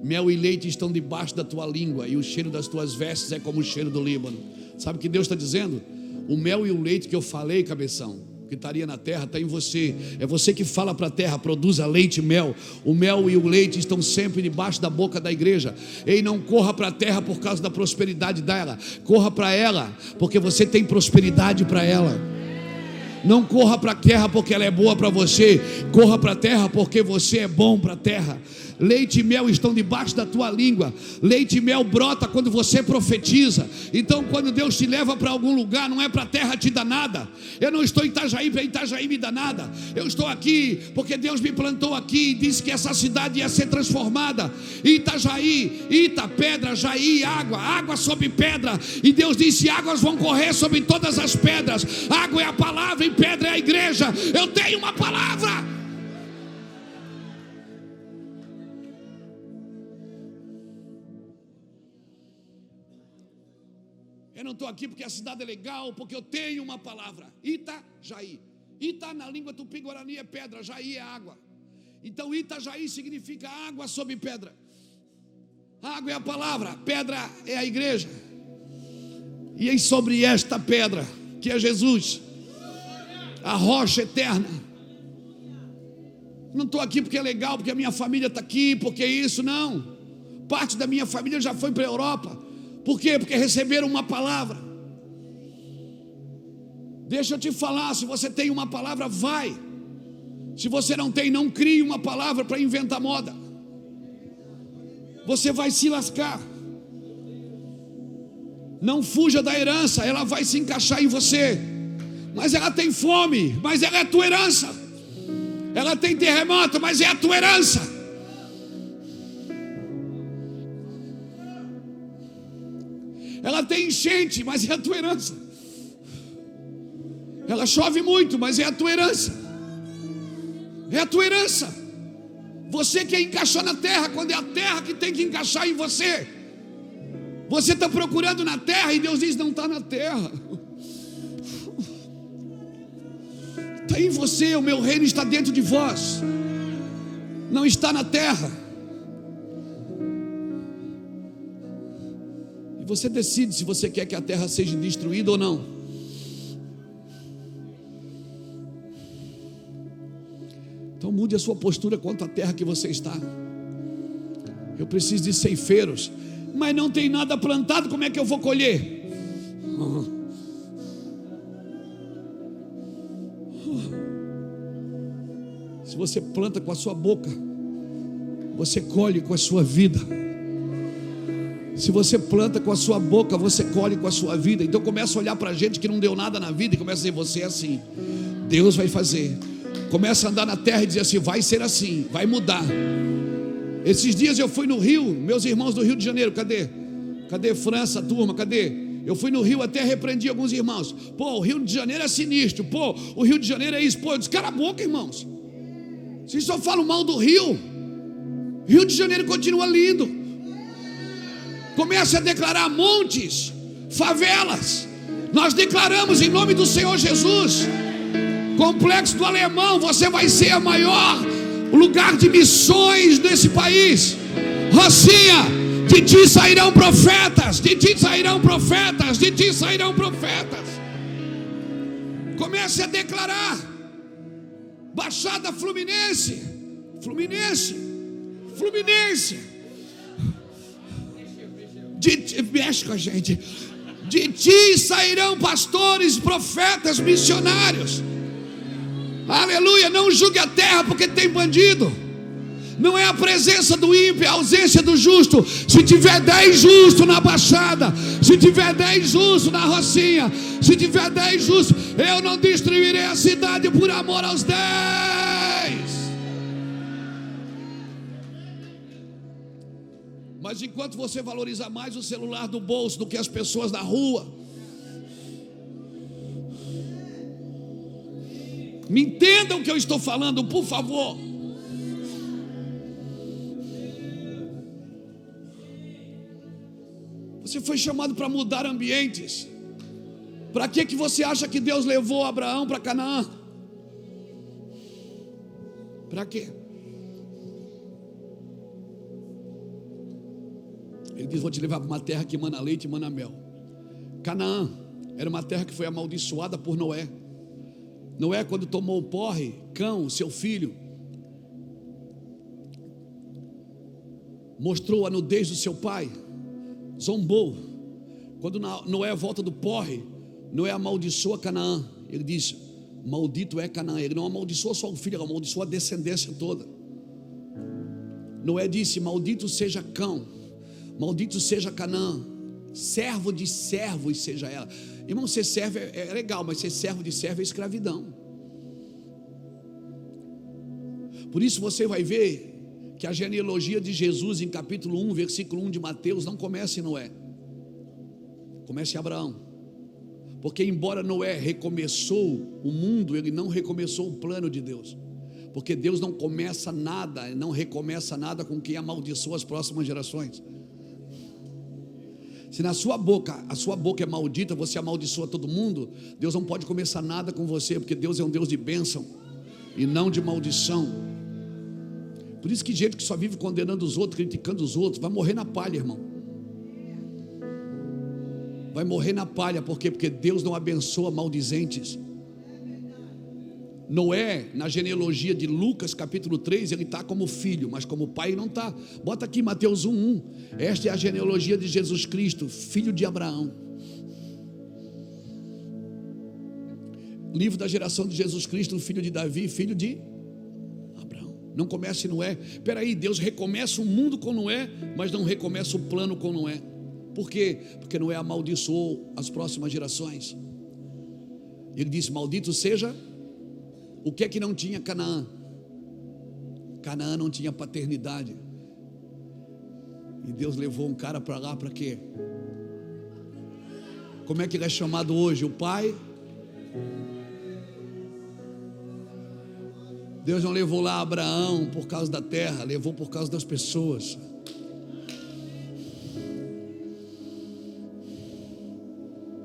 Mel e leite estão debaixo da tua língua, e o cheiro das tuas vestes é como o cheiro do Líbano. Sabe o que Deus está dizendo? O mel e o leite que eu falei, cabeção, que estaria na terra, está em você. É você que fala para a terra: produza leite e mel. O mel e o leite estão sempre debaixo da boca da igreja. Ei, não corra para a terra por causa da prosperidade dela, corra para ela, porque você tem prosperidade para ela. Não corra para a terra porque ela é boa para você, corra para a terra porque você é bom para a terra. Leite e mel estão debaixo da tua língua. Leite e mel brota quando você profetiza. Então quando Deus te leva para algum lugar, não é para a terra te dar nada. Eu não estou em Itajaí para Itajaí me dar nada. Eu estou aqui porque Deus me plantou aqui e disse que essa cidade ia ser transformada. Itajaí, Ita, pedra, Jaí, água, água sobre pedra. E Deus disse: águas vão correr sobre todas as pedras. Água é a palavra e pedra é a igreja. Eu tenho uma palavra. Eu não estou aqui porque a cidade é legal, porque eu tenho uma palavra. Itajaí. Ita na língua tupi-guarani é pedra, Jaí é água. Então Itajaí significa água sobre pedra. Água é a palavra, pedra é a igreja. E sobre esta pedra, que é Jesus, a rocha eterna. Não estou aqui porque é legal, porque a minha família está aqui, porque isso, não. Parte da minha família já foi para a Europa. Por quê? Porque receberam uma palavra. Deixa eu te falar, se você tem uma palavra, vai. Se você não tem, não crie uma palavra para inventar moda. Você vai se lascar. Não fuja da herança, ela vai se encaixar em você. Mas ela tem fome, mas ela é a tua herança. Ela tem terremoto, mas é a tua herança. Ela tem enchente, mas é a tua herança. Ela chove muito, mas é a tua herança. É a tua herança. Você que encaixou na terra, quando é a terra que tem que encaixar em você. Você está procurando na terra e Deus diz: não está na terra, está em você. O meu reino está dentro de vós, não está na terra. E você decide se você quer que a terra seja destruída ou não. Então mude a sua postura quanto à terra que você está. Eu preciso de ceifeiros, mas não tem nada plantado, como é que eu vou colher? Se você planta com a sua boca, você colhe com a sua vida. Se você planta com a sua boca, você colhe com a sua vida. Então começa a olhar para gente que não deu nada na vida e começa a dizer: você é assim, Deus vai fazer. Começa a andar na terra e dizer assim: vai ser assim, vai mudar. Esses dias eu fui no Rio, meus irmãos do Rio de Janeiro, cadê França, turma, cadê? Eu fui no Rio, até repreendi alguns irmãos. Pô, o Rio de Janeiro é sinistro. Pô, o Rio de Janeiro é isso. Pô, eu disse: cala a boca, irmãos. Vocês só falam mal do Rio. Rio de Janeiro continua lindo. Comece a declarar montes, favelas. Nós declaramos em nome do Senhor Jesus. Complexo do Alemão, você vai ser a maior lugar de missões desse país. Rocinha, De ti sairão profetas, de ti sairão profetas, de ti sairão profetas. Comece a declarar. Baixada Fluminense, Fluminense, Fluminense. Mexe com a gente. De ti sairão pastores, profetas, missionários. Aleluia. Não julgue a terra porque tem bandido. Não é a presença do ímpio, é a ausência do justo. Se tiver 10 justos na Baixada, se tiver 10 justos na Rocinha, se tiver 10 justos, eu não destruirei a cidade por amor aos 10. Mas enquanto você valoriza mais o celular do bolso do que as pessoas na rua, me entendam o que eu estou falando, por favor. Você foi chamado para mudar ambientes. Para que você acha que Deus levou Abraão para Canaã? Para quê? Ele diz: vou te levar para uma terra que mana leite e mana mel. Canaã era uma terra que foi amaldiçoada por Noé. Noé, quando tomou o porre, Cão, seu filho, mostrou a nudez do seu pai, zombou. Quando Noé volta do porre, Noé amaldiçoa Canaã. Ele diz: maldito é Canaã. Ele não amaldiçoa só o filho, ele amaldiçoa a descendência toda. Noé disse: maldito seja Cão, maldito seja Canaã, servo de servos seja ela. Irmão, ser servo é legal, mas ser servo de servo é escravidão. Por isso você vai ver que a genealogia de Jesus em capítulo 1, versículo 1 de Mateus, não começa em Noé, começa em Abraão. Porque embora Noé recomeçou o mundo, ele não recomeçou o plano de Deus. Porque Deus não começa nada, não recomeça nada com quem amaldiçoa as próximas gerações. Se na sua boca, a sua boca é maldita, você amaldiçoa todo mundo, Deus não pode começar nada com você, porque Deus é um Deus de bênção e não de maldição. Por isso que gente que só vive condenando os outros, criticando os outros, vai morrer na palha, irmão. Vai morrer na palha. Por quê? Porque Deus não abençoa maldizentes. Noé, na genealogia de Lucas capítulo 3, ele está como filho, mas como pai não está. Bota aqui Mateus 1:1. Esta é a genealogia de Jesus Cristo, filho de Abraão. Livro da geração de Jesus Cristo, filho de Davi, filho de Abraão. Não começa em Noé. Espera aí, Deus recomeça o mundo com Noé, mas não recomeça o plano com Noé. Por quê? Porque Noé amaldiçoou as próximas gerações. Ele disse: maldito seja. O que é que não tinha Canaã? Canaã não tinha paternidade. E Deus levou um cara para lá para quê? Como é que ele é chamado hoje? O pai? Deus não levou lá Abraão por causa da terra, levou por causa das pessoas.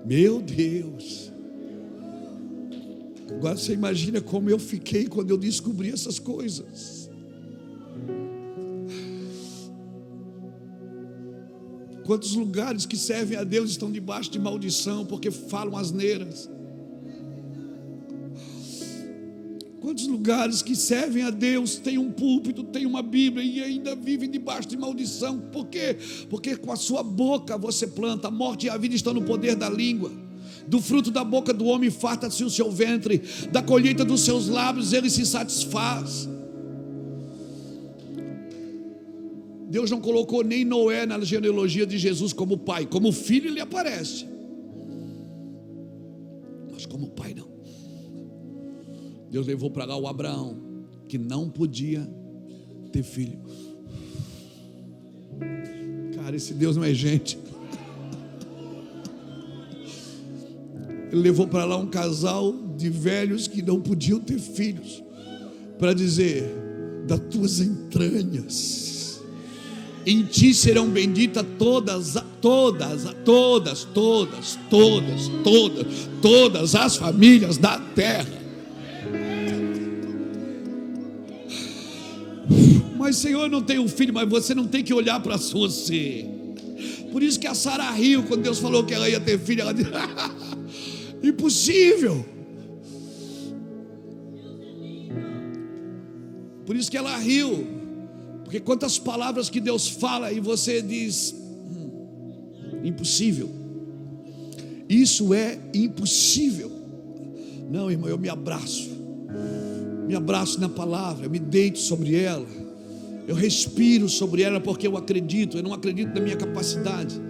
Meu Deus. Agora você imagina como eu fiquei quando eu descobri essas coisas. Quantos lugares que servem a Deus estão debaixo de maldição porque falam asneiras. Quantos lugares que servem a Deus têm um púlpito, têm uma Bíblia e ainda vivem debaixo de maldição. Por quê? Porque com a sua boca você planta. A morte e a vida estão no poder da língua. Do fruto da boca do homem farta-se o seu ventre, da colheita dos seus lábios ele se satisfaz. Deus não colocou nem Noé na genealogia de Jesus como pai. Como filho ele aparece, mas como pai não. Deus levou para lá o Abraão, que não podia ter filho. Cara, esse Deus não é gente. Ele levou para lá um casal de velhos que não podiam ter filhos, para dizer: das tuas entranhas, em ti serão benditas todas as famílias da terra. Mas Senhor, eu não tenho filho. Mas você não tem que olhar para você. Por isso que a Sara riu quando Deus falou que ela ia ter filho. Ela disse: impossível. Por isso que ela riu, porque quantas palavras que Deus fala e você diz: impossível. Isso é impossível. Não, irmão, eu me abraço na palavra, eu me deito sobre ela, eu respiro sobre ela, porque eu acredito. Eu não acredito na minha capacidade,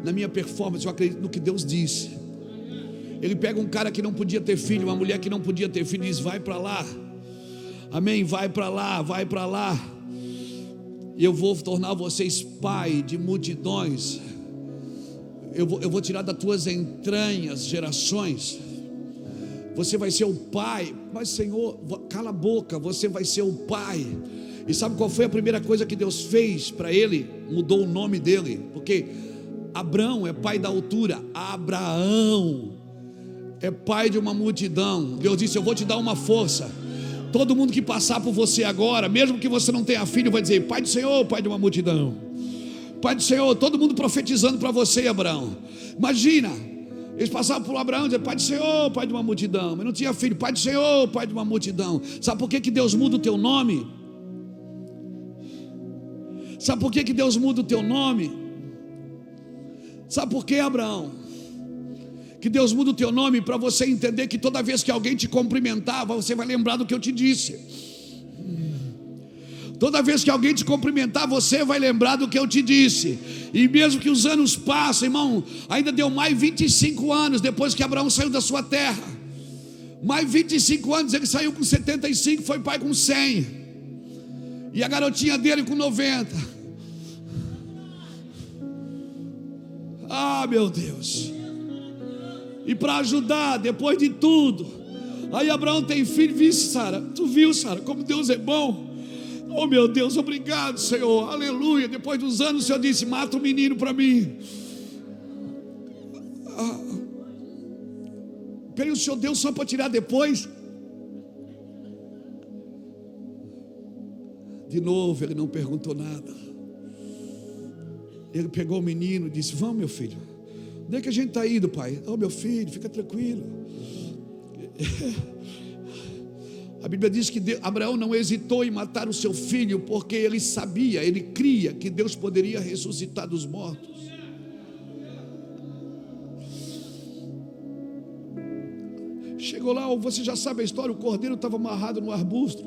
na minha performance, eu acredito no que Deus disse. Ele pega um cara que não podia ter filho, uma mulher que não podia ter filho, e diz: vai para lá, amém, vai para lá, vai para lá, e eu vou tornar vocês pai de multidões. Eu vou tirar das tuas entranhas gerações. Você vai ser o pai. Mas Senhor, cala a boca, você vai ser o pai. E sabe qual foi a primeira coisa que Deus fez para ele? Mudou o nome dele, porque Abrão é pai da altura, Abraão é pai de uma multidão. Deus disse: eu vou te dar uma força. Todo mundo que passar por você agora, mesmo que você não tenha filho, vai dizer: pai do Senhor, pai de uma multidão. Pai do Senhor, todo mundo profetizando para você, Abraão. Imagina, eles passavam por Abraão e diziam: pai do Senhor, pai de uma multidão. Mas não tinha filho. Pai do Senhor, pai de uma multidão. Sabe por que Deus muda o teu nome? Sabe por que Deus muda o teu nome? Sabe por que, Abraão? Que Deus muda o teu nome para você entender que toda vez que alguém te cumprimentar, você vai lembrar do que eu te disse. Toda vez que alguém te cumprimentar, você vai lembrar do que eu te disse. E mesmo que os anos passem, irmão, ainda deu mais 25 anos depois que Abraão saiu da sua terra. Mais 25 anos, ele saiu com 75, foi pai com 100. E a garotinha dele com 90. Ah, meu Deus. E para ajudar, depois de tudo, aí Abraão tem filho. Vixe, Sara, tu viu, Sara, como Deus é bom? Oh, meu Deus, obrigado, Senhor, aleluia. Depois dos anos, o Senhor disse: mata o menino para mim. Peraí, o Senhor deu só para tirar depois? De novo, ele não perguntou nada. Ele pegou o menino e disse: vamos, meu filho. Onde é que a gente está indo, pai? Oh, meu filho, fica tranquilo. A Bíblia diz que Abraão não hesitou em matar o seu filho, porque ele sabia, ele cria que Deus poderia ressuscitar dos mortos. Chegou lá, você já sabe a história, o cordeiro estava amarrado no arbusto.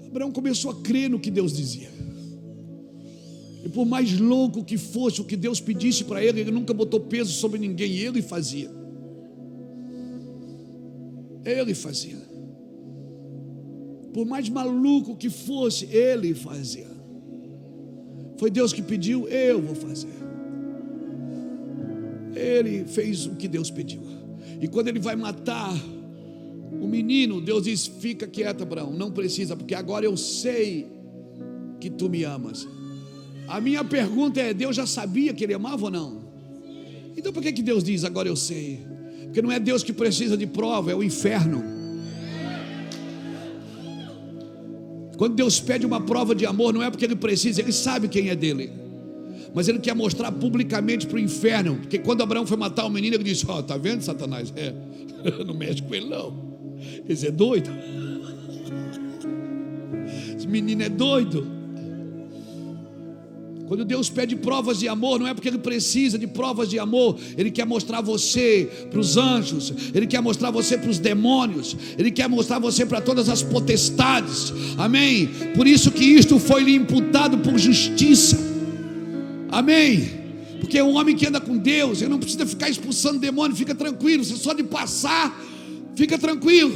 Abraão começou a crer no que Deus dizia. E por mais louco que fosse o que Deus pedisse para ele, ele nunca botou peso sobre ninguém, ele fazia. Ele fazia. Por mais maluco que fosse, ele fazia. Foi Deus que pediu, eu vou fazer. Ele fez o que Deus pediu. E quando ele vai matar o menino, Deus diz: fica quieto, Abraão, não precisa, porque agora eu sei que tu me amas. A minha pergunta é: Deus já sabia que ele amava ou não? Então por que Deus diz: agora eu sei? Porque não é Deus que precisa de prova, é o inferno. Quando Deus pede uma prova de amor, não é porque Ele precisa, Ele sabe quem é dele, mas Ele quer mostrar publicamente para o inferno. Porque quando Abraão foi matar o menino, ele disse: ó, tá vendo, Satanás? Não mexe com ele não, esse é doido. Esse menino é doido. Quando Deus pede provas de amor, não é porque Ele precisa de provas de amor. Ele quer mostrar você para os anjos, Ele quer mostrar você para os demônios, Ele quer mostrar você para todas as potestades, amém? Por isso que isto foi lhe imputado por justiça, amém? Porque o homem que anda com Deus, ele não precisa ficar expulsando demônio, fica tranquilo, você só de passar, fica tranquilo.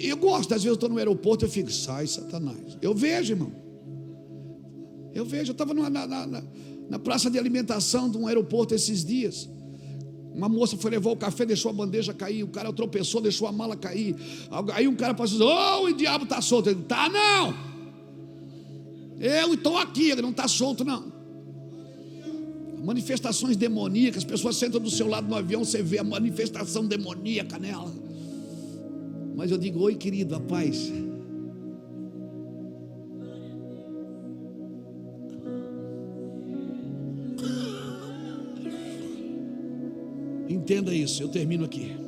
Eu gosto, às vezes eu estou no aeroporto, eu fico: sai, Satanás. Eu vejo, irmão. Eu estava na praça de alimentação de um aeroporto esses dias. Uma moça foi levar o café, deixou a bandeja cair. O cara tropeçou, deixou a mala cair. Aí um cara passou e disse: oh, o diabo está solto. Ele: tá não, eu estou aqui, ele não está solto não. Manifestações demoníacas, as pessoas sentam do seu lado no avião, você vê a manifestação demoníaca nela. Mas eu digo: oi, querido, a paz. Entenda isso, eu termino aqui.